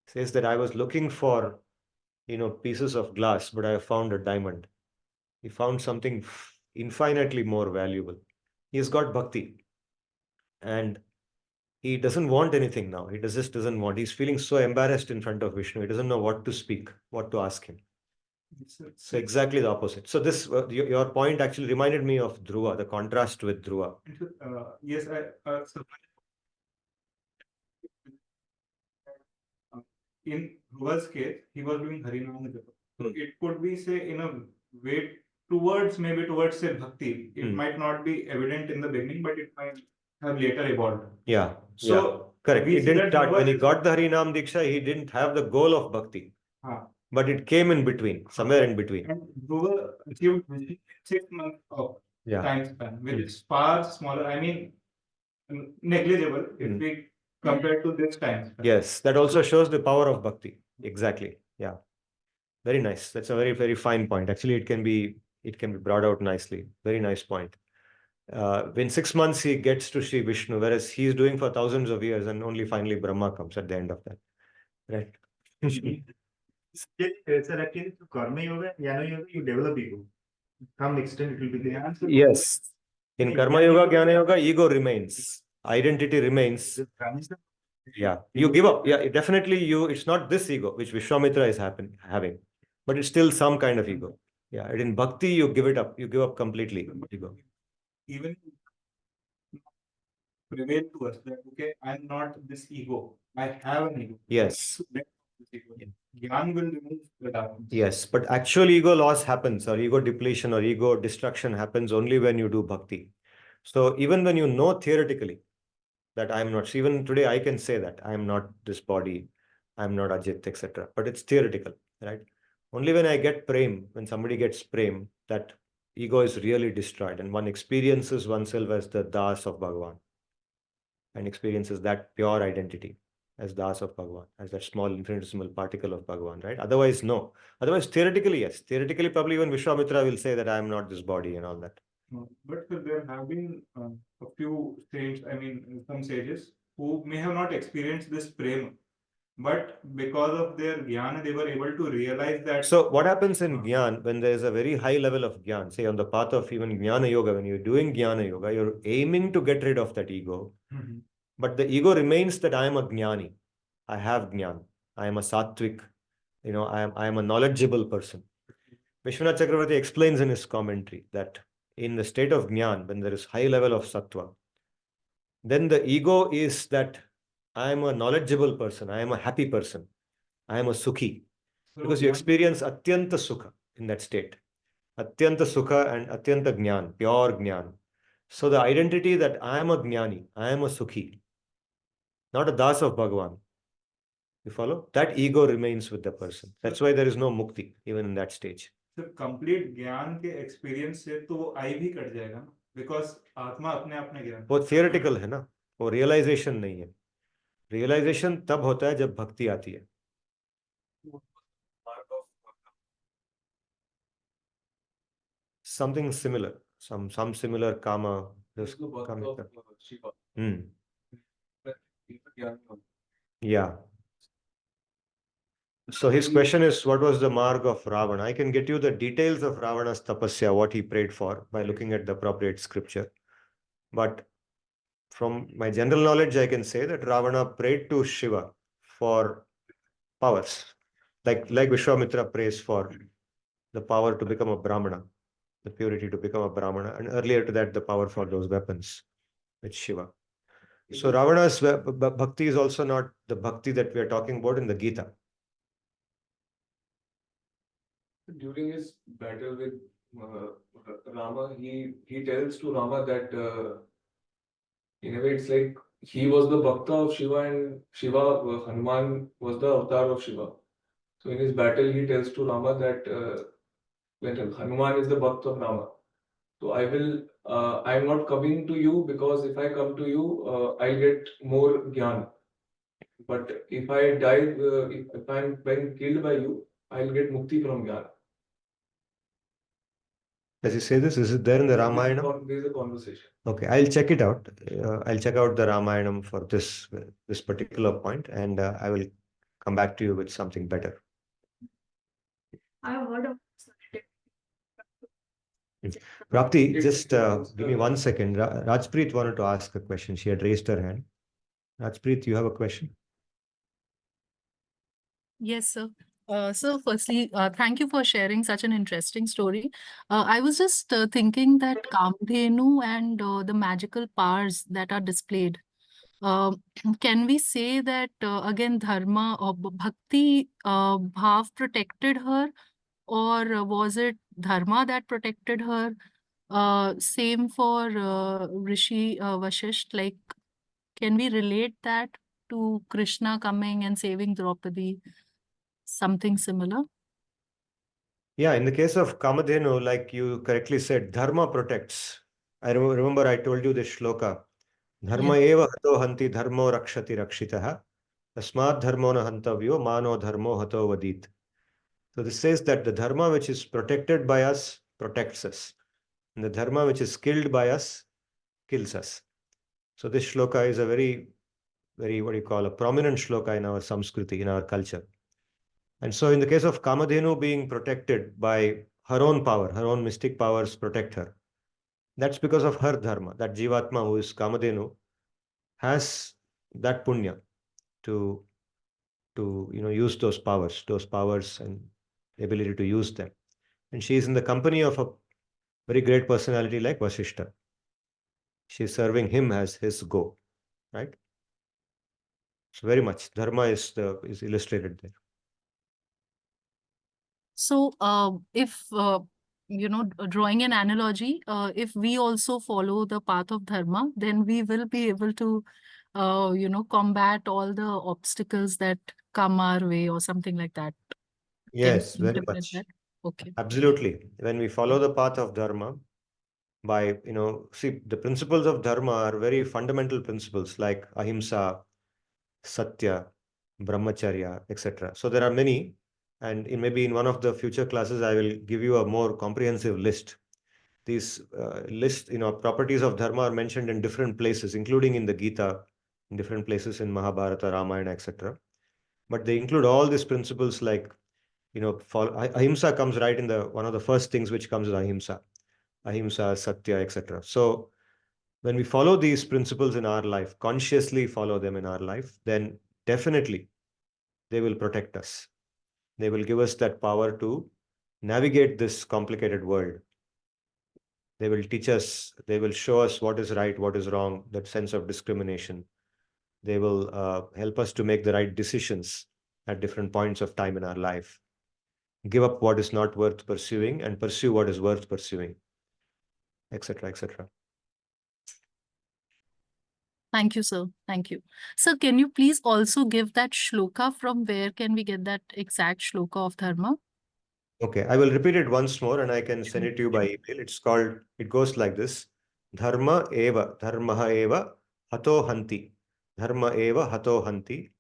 Speaker 1: He says that I was looking for, pieces of glass, but I have found a diamond. He found something infinitely more valuable. He's got bhakti. And he doesn't want anything now. He just doesn't want. He's feeling so embarrassed in front of Vishnu. He doesn't know what to speak, what to ask him. So exactly the opposite. So this your point actually reminded me of Dhruva, the contrast with Dhruva.
Speaker 4: Yes, so in Dhruva's case, he was doing Harinam Japa. So it could be, say, in a way maybe towards say bhakti. It might not be evident in the beginning, but it might have later evolved.
Speaker 1: Yeah.
Speaker 4: So
Speaker 1: correct.
Speaker 4: we
Speaker 1: He
Speaker 4: see
Speaker 1: didn't
Speaker 4: that
Speaker 1: start when he
Speaker 4: Dhruva is-
Speaker 1: got the Harinam Diksha. He didn't have the goal of bhakti, but it came in between, somewhere in between.
Speaker 4: And Dhruva achieved within 6 months of
Speaker 1: Yeah.
Speaker 4: time span, which is far smaller. I mean, negligible if we compare to this time span.
Speaker 1: Yes, that also shows the power of bhakti. Exactly. Yeah. Very nice. That's a very, very fine point. Actually, it can be brought out nicely. Very nice point. In 6 months, he gets to Sri Vishnu, whereas he's doing for thousands of years, and only finally Brahma comes at the end of that. Right.
Speaker 6: Sir, actually, through karma yoga, jnana yoga, you develop ego. To some extent, it will be there.
Speaker 1: Yes. In Karma Yoga, Jnana Yoga, ego remains. Identity remains. Yeah. You give up. Yeah, definitely it's not this ego, which Vishwamitra is having, but it's still some kind of ego. Yeah. And in Bhakti, you give it up. You give up completely. Ego.
Speaker 4: Even prevail to us that, okay, I'm not this ego. I have an ego.
Speaker 1: Yes.
Speaker 4: Gyan will remove the darkness.
Speaker 1: Yes, but actual ego loss happens, or ego depletion, or ego destruction happens only when you do bhakti. So even when you know theoretically that I'm not, so even today I can say that I'm not this body, I'm not Ajit, etc. But it's theoretical, right? Only when I get prem, when somebody gets prem, that ego is really destroyed, and one experiences oneself as the das of Bhagavan, and experiences that pure identity as das of Bhagavan, as that small infinitesimal particle of Bhagavan, right? Otherwise, no. Otherwise, theoretically, yes. Theoretically, probably even Vishwamitra will say that I am not this body and all that.
Speaker 4: But there have been a few saints, I mean, some sages who may have not experienced this prema, but because of their jnana, they were able to realize that.
Speaker 1: So what happens in Jnana, when there is a very high level of Jnana, say on the path of even Jnana Yoga, when you're doing Jnana Yoga, you're aiming to get rid of that ego. But the ego remains that I am a Jnani. I have Jnana. I am a Sattvic. I am a knowledgeable person. Vishwanath Chakravarti explains in his commentary that in the state of Jnana, when there is high level of Sattva, then the ego is that I am a knowledgeable person. I am a happy person. I am a Sukhi. Because you experience Atyanta Sukha in that state. Atyanta Sukha and Atyanta Jnana, pure Jnana. So the identity that I am a Jnani, I am a Sukhi, not a Das of Bhagavan. You follow? That ego remains with the person. That's why there is no mukti, even in that stage.
Speaker 4: So complete ज्ञान के experience से तो वो I भी cut जाएगा ना, because आत्मा अपने अपने ज्ञान.
Speaker 1: वो theoretical है ना, वो realization नहीं है. Realization तब होता है जब भक्ति आती है. Something similar, some similar karma. Yeah. So his question is, what was the marg of Ravana? I can get you the details of Ravana's tapasya, what he prayed for, by looking at the appropriate scripture. But from my general knowledge, I can say that Ravana prayed to Shiva for powers, like Vishwamitra prays for the power to become a Brahmana, the purity to become a Brahmana, and earlier to that, the power for those weapons with Shiva. So Ravana's bhakti is also not the bhakti that we are talking about in the Gita.
Speaker 8: During his battle with Rama, he tells to Rama that in a way it's like he was the Bhakta of Shiva and Shiva, Hanuman was the avatar of Shiva. So in his battle, he tells to Rama that when Hanuman is the Bhakta of Rama. So I'm not coming to you because if I come to you, I'll get more Gyan. But if I die, if I'm being killed by you, I'll get Mukti from Gyan.
Speaker 1: Does he say this? Is it there in the Ramayana?
Speaker 8: There is a conversation.
Speaker 1: Okay, I'll check it out. I'll check out the Ramayana for this particular point, and I will come back to you with something better.
Speaker 2: I have heard of
Speaker 1: Prapti, just give me 1 second. Rajpreet wanted to ask a question. She had raised her hand. Rajpreet, you have a question?
Speaker 9: Yes, sir. So firstly, thank you for sharing such an interesting story. I was just thinking that Kamdhenu and the magical powers that are displayed, can we say that again dharma or bhakti bhav protected her, or was it dharma that protected her? Same for Rishi Vashisht. Like, can we relate that to Krishna coming and saving Draupadi? Something similar?
Speaker 1: Yeah, in the case of Kamadhenu, like you correctly said, dharma protects. I remember I told you this shloka. Dharma eva hato hanti dharmo rakshati rakshitaha. Tasmat dharmo na hantavyo mano dharmo hato vadit. So this says that the dharma which is protected by us protects us. And the dharma which is killed by us kills us. So this shloka is a very, very, what do you call, a prominent shloka in our Samskriti, in our culture. And so in the case of Kamadhenu being protected by her own power, her own mystic powers protect her. That's because of her dharma. That Jivatma, who is Kamadhenu, has that punya to use those powers and ability to use them. And she is in the company of a very great personality like Vasishta. She is serving him as his go, right? So very much dharma is illustrated there.
Speaker 9: So, if drawing an analogy, if we also follow the path of dharma, then we will be able to, combat all the obstacles that come our way, or something like that.
Speaker 1: Yes,
Speaker 9: Can we
Speaker 1: very
Speaker 9: interpret
Speaker 1: much.
Speaker 9: that? Okay.
Speaker 1: Absolutely. When we follow the path of dharma, by, see, the principles of dharma are very fundamental principles like ahimsa, satya, brahmacharya, etc. So there are many, and maybe in one of the future classes, I will give you a more comprehensive list. These properties of dharma are mentioned in different places, including in the Gita, in different places in Mahabharata, Ramayana, etc. But they include all these principles like, ahimsa comes right in one of the first things which comes is ahimsa, satya, etc. So when we follow these principles in our life, consciously follow them in our life, then definitely they will protect us. They will give us that power to navigate this complicated world. They will teach us, they will show us what is right, what is wrong, that sense of discrimination. They will help us to make the right decisions at different points of time in our life. Give up what is not worth pursuing and pursue what is worth pursuing, etc., etc.
Speaker 9: Thank you, sir. Thank you. Sir, can you please also give that shloka? From where can we get that exact shloka of dharma?
Speaker 1: Okay, I will repeat it once more and I can send it to you by email. It goes like this. Dharmaha eva hato hanti. Dharma eva hato hanti.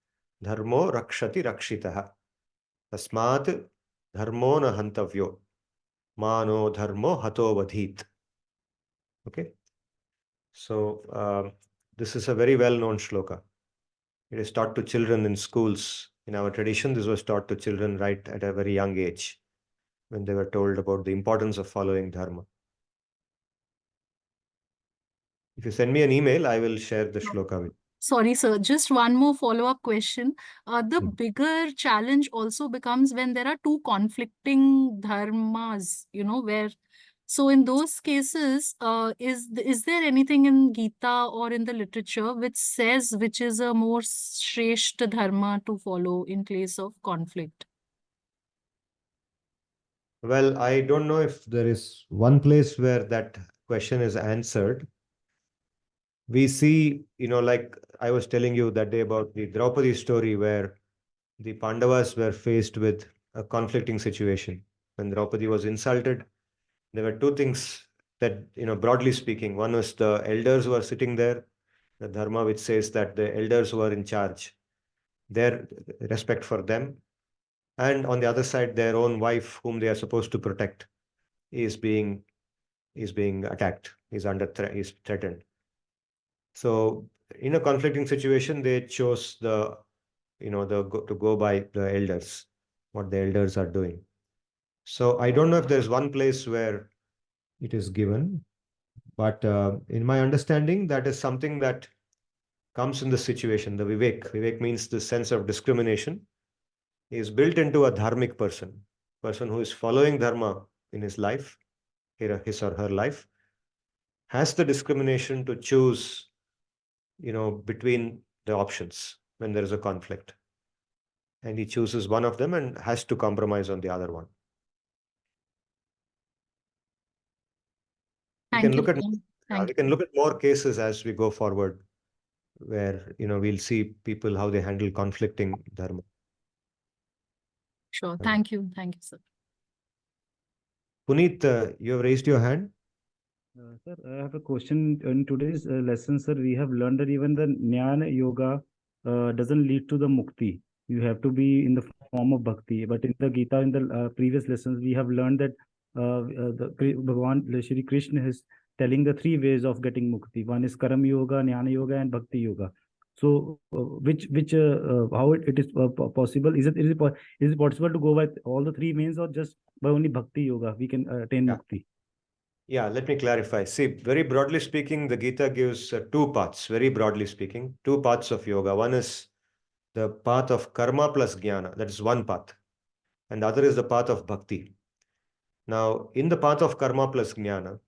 Speaker 1: Dharmo rakshati rakshitaha. Tasmat dharmo na hantavyo. Mano dharmo hato vadhit. Okay. So this is a very well-known shloka. It is taught to children in schools. In our tradition, this was taught to children right at a very young age, when they were told about the importance of following dharma. If you send me an email, I will share the shloka with you.
Speaker 9: Sorry, sir. Just one more follow-up question. The
Speaker 1: Hmm.
Speaker 9: bigger challenge also becomes when there are two conflicting dharmas, so in those cases, is there anything in Gita or in the literature which says which is a more shreshta dharma to follow in case of conflict?
Speaker 1: Well, I don't know if there is one place where that question is answered. We see, like I was telling you that day about the Draupadi story where the Pandavas were faced with a conflicting situation. When Draupadi was insulted, there were two things that, broadly speaking, one was the elders who are sitting there, the dharma which says that the elders who are in charge, their respect for them, and on the other side, their own wife, whom they are supposed to protect, is being attacked, is under threat, is threatened. So in a conflicting situation, they chose to go by the elders, what the elders are doing. So I don't know if there's one place where it is given, but in my understanding, that is something that comes in the situation, the vivek. Vivek means the sense of discrimination. He is built into a dharmic person who is following dharma in his life, his or her life, has the discrimination to choose, between the options when there is a conflict. And he chooses one of them and has to compromise on the other one. We can look at we can look at more cases as we go forward, where we'll see people how they handle conflicting dharma.
Speaker 9: Sure. Thank you, sir.
Speaker 1: Puneet, you have raised your hand.
Speaker 10: Sir, I have a question. In today's lesson, sir, we have learned that even the Jnana Yoga doesn't lead to the Mukti. You have to be in the form of Bhakti. But in the Gita, in the previous lessons, we have learned that Bhagavan Shri Krishna is telling the three ways of getting Mukti. One is Karam Yoga, Jnana Yoga, and Bhakti Yoga. So, how it is possible? Is it possible to go by all the three means, or just by only Bhakti Yoga we can attain Mukti?
Speaker 1: Yeah, let me clarify. See, very broadly speaking, the Gita gives two paths, very broadly speaking, two paths of yoga. One is the path of karma plus jnana, that is one path. And the other is the path of bhakti. Now, in the path of karma plus jnana,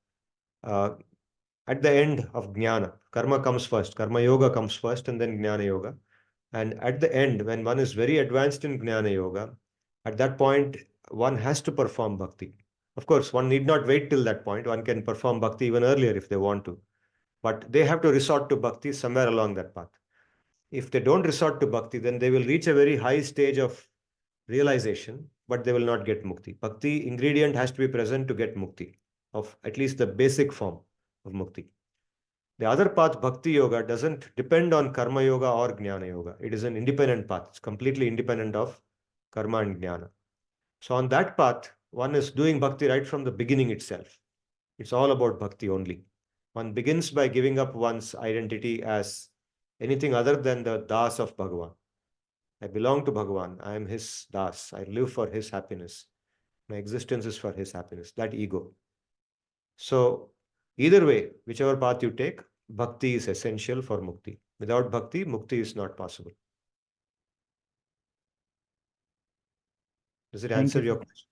Speaker 1: at the end of jnana, karma comes first, karma yoga comes first, and then jnana yoga. And at the end, when one is very advanced in jnana yoga, at that point, one has to perform bhakti. Of course, one need not wait till that point. One can perform bhakti even earlier if they want to. But they have to resort to bhakti somewhere along that path. If they don't resort to bhakti, then they will reach a very high stage of realization, but they will not get mukti. Bhakti ingredient has to be present to get mukti, of at least the basic form of mukti. The other path, bhakti yoga, doesn't depend on karma yoga or jnana yoga. It is an independent path. It's completely independent of karma and jnana. So on that path, one is doing bhakti right from the beginning itself. It's all about bhakti only. One begins by giving up one's identity as anything other than the das of Bhagavan. I belong to Bhagavan. I am his das. I live for his happiness. My existence is for his happiness. That ego. So either way, whichever path you take, bhakti is essential for mukti. Without bhakti, mukti is not possible. Does it answer your question?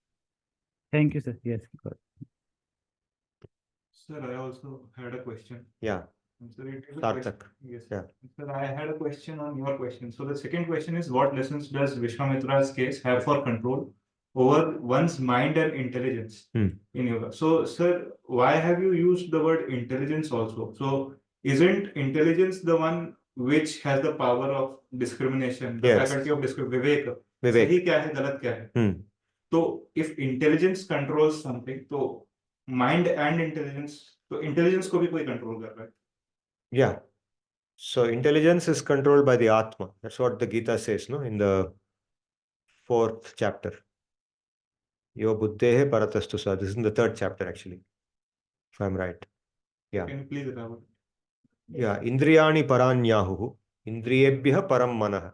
Speaker 10: Thank you, sir. Yes.
Speaker 4: Sir, I also had a question.
Speaker 1: Yeah.
Speaker 4: Sir, it is a
Speaker 1: Sarthak.
Speaker 4: question. Yes.
Speaker 1: Yeah.
Speaker 4: Sir, I had a question on your question. So the second question is, what lessons does Vishwamitra's case have for control over one's mind and intelligence in yoga? So, sir, why have you used the word intelligence also? So, isn't intelligence the one which has the power of discrimination, the faculty of discrimination? Vivek. सही क्या है, गलत क्या है? So, if intelligence controls something, so mind and intelligence, so intelligence को भी कोई control कर रहा है?
Speaker 1: Yeah. So intelligence is controlled by the Atma. That's what the Gita says, no? In the 4th chapter. Yo buddhehe paratastu sa. This is in the 3rd chapter, actually, if I'm right. Yeah.
Speaker 4: Can you please elaborate?
Speaker 1: Yeah. Indriyani paranyahu. Indriyebhya param manah.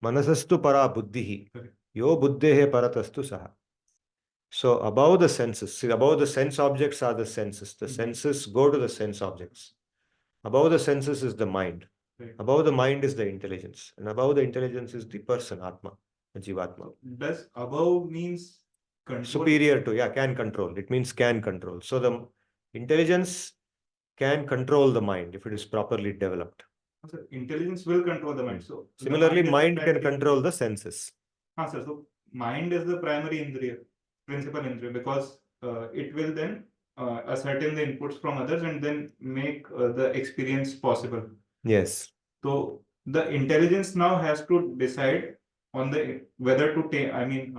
Speaker 1: Manasastu para buddhihi. Yo buddhehe paratastu saha. So above the senses, see, above the sense objects are the senses. The senses go to the sense objects. Above the senses is the mind.
Speaker 4: Right.
Speaker 1: Above the mind is the intelligence. And above the intelligence is the person, Atma, the Jivatma.
Speaker 4: Does above means control?
Speaker 1: Superior to, yeah, can control. It means can control. So the intelligence can control the mind if it is properly developed.
Speaker 4: Sir, intelligence will control the mind. So
Speaker 1: similarly, mind can control the senses.
Speaker 4: Sir, so mind is the primary indriya, principal indriya, because it will then ascertain the inputs from others and then make the experience possible.
Speaker 1: Yes.
Speaker 4: So the intelligence now has to decide on the whether to take. I mean,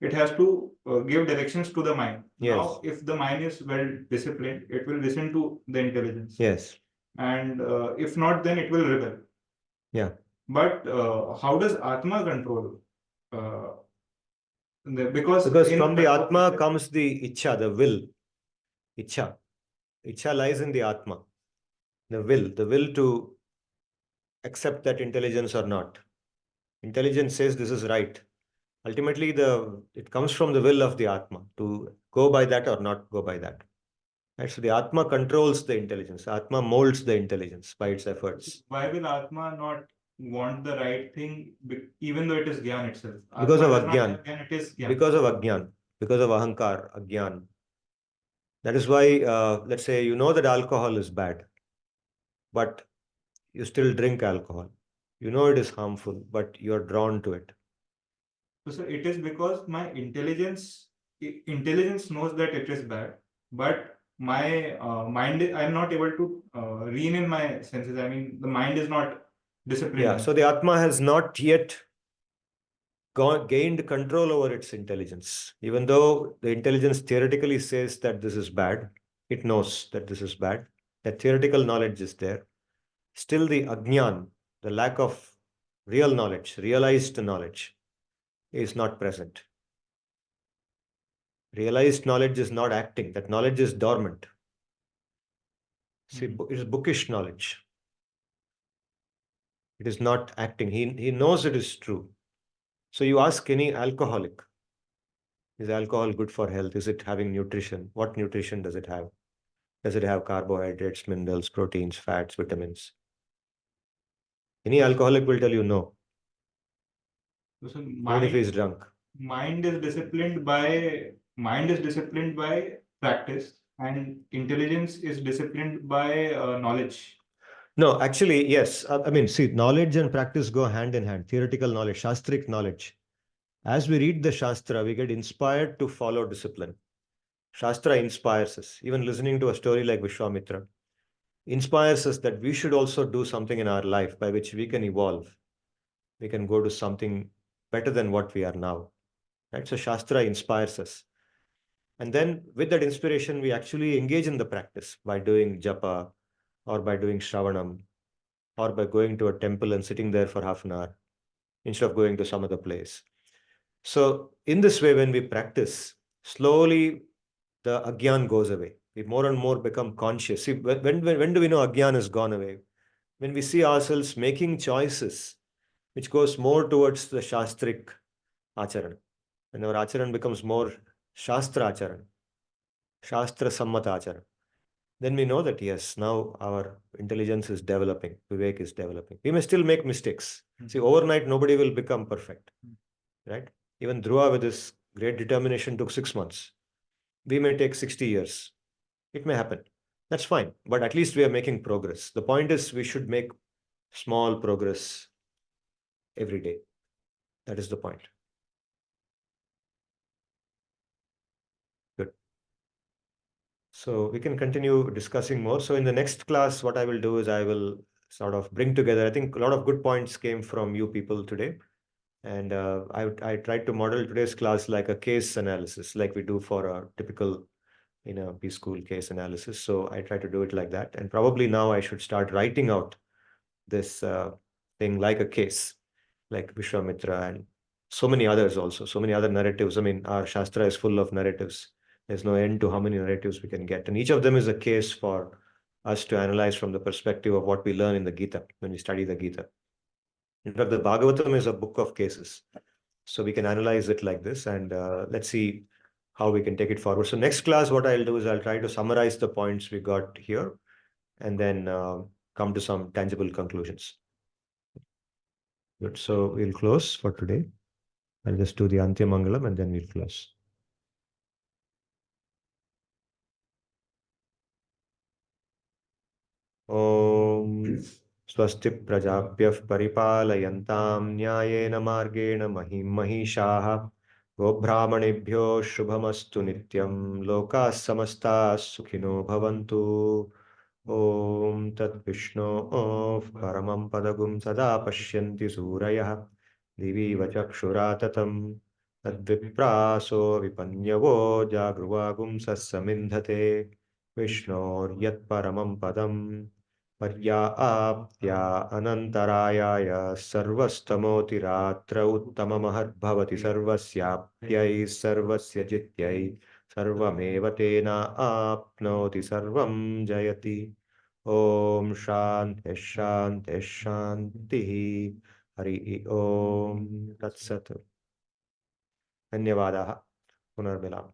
Speaker 4: it has to give directions to the mind.
Speaker 1: Yes.
Speaker 4: Now, if the mind is well disciplined, it will listen to the intelligence.
Speaker 1: Yes.
Speaker 4: And if not, then it will rebel.
Speaker 1: Yeah.
Speaker 4: But how does Atma control? Because
Speaker 1: from the Atma comes the Ichha, the will. Ichha. Ichha lies in the Atma. The will to accept that intelligence or not. Intelligence says this is right. Ultimately, it comes from the will of the Atma to go by that or not go by that. Right? So the Atma controls the intelligence. Atma molds the intelligence by its efforts.
Speaker 4: Why will Atma not want the right thing, even though it is Gyan itself.
Speaker 1: Because of
Speaker 4: Atma does not
Speaker 1: Agyan.
Speaker 4: have Gyan, it is Gyan.
Speaker 1: Because of Agyan, because of Ahankar, Agyan. That is why, let's say, you know that alcohol is bad, but you still drink alcohol. You know it is harmful, but you are drawn to it.
Speaker 4: So, sir, it is because my intelligence knows that it is bad, but my mind, I'm not able to rein in my senses. I mean, the mind is not disciplined.
Speaker 1: Yeah, so the Atma has not yet gained control over its intelligence. Even though the intelligence theoretically says that this is bad, it knows that this is bad. That theoretical knowledge is there. Still the Agyan, the lack of real knowledge, realized knowledge, is not present. Realized knowledge is not acting. That knowledge is dormant. See, it is bookish knowledge. It is not acting. He knows it is true. So you ask any alcoholic, is alcohol good for health? Is it having nutrition? What nutrition does it have? Does it have carbohydrates, minerals, proteins, fats, vitamins? Any alcoholic will tell you no,
Speaker 4: So
Speaker 1: even if he is drunk.
Speaker 4: mind is disciplined by practice, and intelligence is disciplined by knowledge.
Speaker 1: No, actually, yes. I mean, see, knowledge and practice go hand in hand. Theoretical knowledge, Shastric knowledge. As we read the Shastra, we get inspired to follow discipline. Shastra inspires us. Even listening to a story like Vishwamitra inspires us that we should also do something in our life by which we can evolve. We can go to something better than what we are now. Right? So Shastra inspires us. And then with that inspiration, we actually engage in the practice by doing japa or by doing shravanam or by going to a temple and sitting there for half an hour instead of going to some other place. So in this way, when we practice, slowly the agyan goes away. We more and more become conscious. See, when do we know agyan has gone away? When we see ourselves making choices which goes more towards the shastric acharan. When our acharan becomes more shastra acharan, shastra sammata acharan, then we know that yes, now our intelligence is developing, vivek is developing. We may still make mistakes. See, overnight nobody will become perfect, right? Even Dhruva with his great determination took 6 months. We may take 60 years. It may happen. That's fine. But at least we are making progress. The point is we should make small progress every day. That is the point. Good. So we can continue discussing more. So in the next class, what I will do is I will sort of bring together, I think a lot of good points came from you people today. And I tried to model today's class like a case analysis, like we do for a typical B-school case analysis. So I try to do it like that. And probably now I should start writing out this thing like a case, like Vishwamitra and so many others also, so many other narratives. I mean, our Shastra is full of narratives. There's no end to how many narratives we can get. And each of them is a case for us to analyze from the perspective of what we learn in the Gita, when we study the Gita. In fact, the Bhagavatam is a book of cases. So we can analyze it like this, and let's see how we can take it forward. So next class, what I'll do is I'll try to summarize the points we got here and then come to some tangible conclusions. Good. So we'll close for today. I'll just do the Antya Mangalam and then we'll close. Om Swasti Prajabhyah Paripalayantam Nyayena Margena Mahim Mahishaha Gobhramanebhyo Shubhamastu Nityam Loka Samasta Sukhino Bhavantu Om Tat Vishnu Paramam Padagum Sada Pashyanti Surayah Divi Vachakshuratatam Tadvipraso Vipanyavo Jagruvagum Sassamindhate Vishnor Yat Paramam Padam Paryaaptya Anantarayaya Sarvastamotiraatra Uttamamaharbhavati Sarvasyaptyai Sarvasya Jityai Sarvameva Tena Apnoti Sarvam Jayati Om Shanti Shanti Shanti Hari Om Tat Sat Dhanyavadaha Punarmilam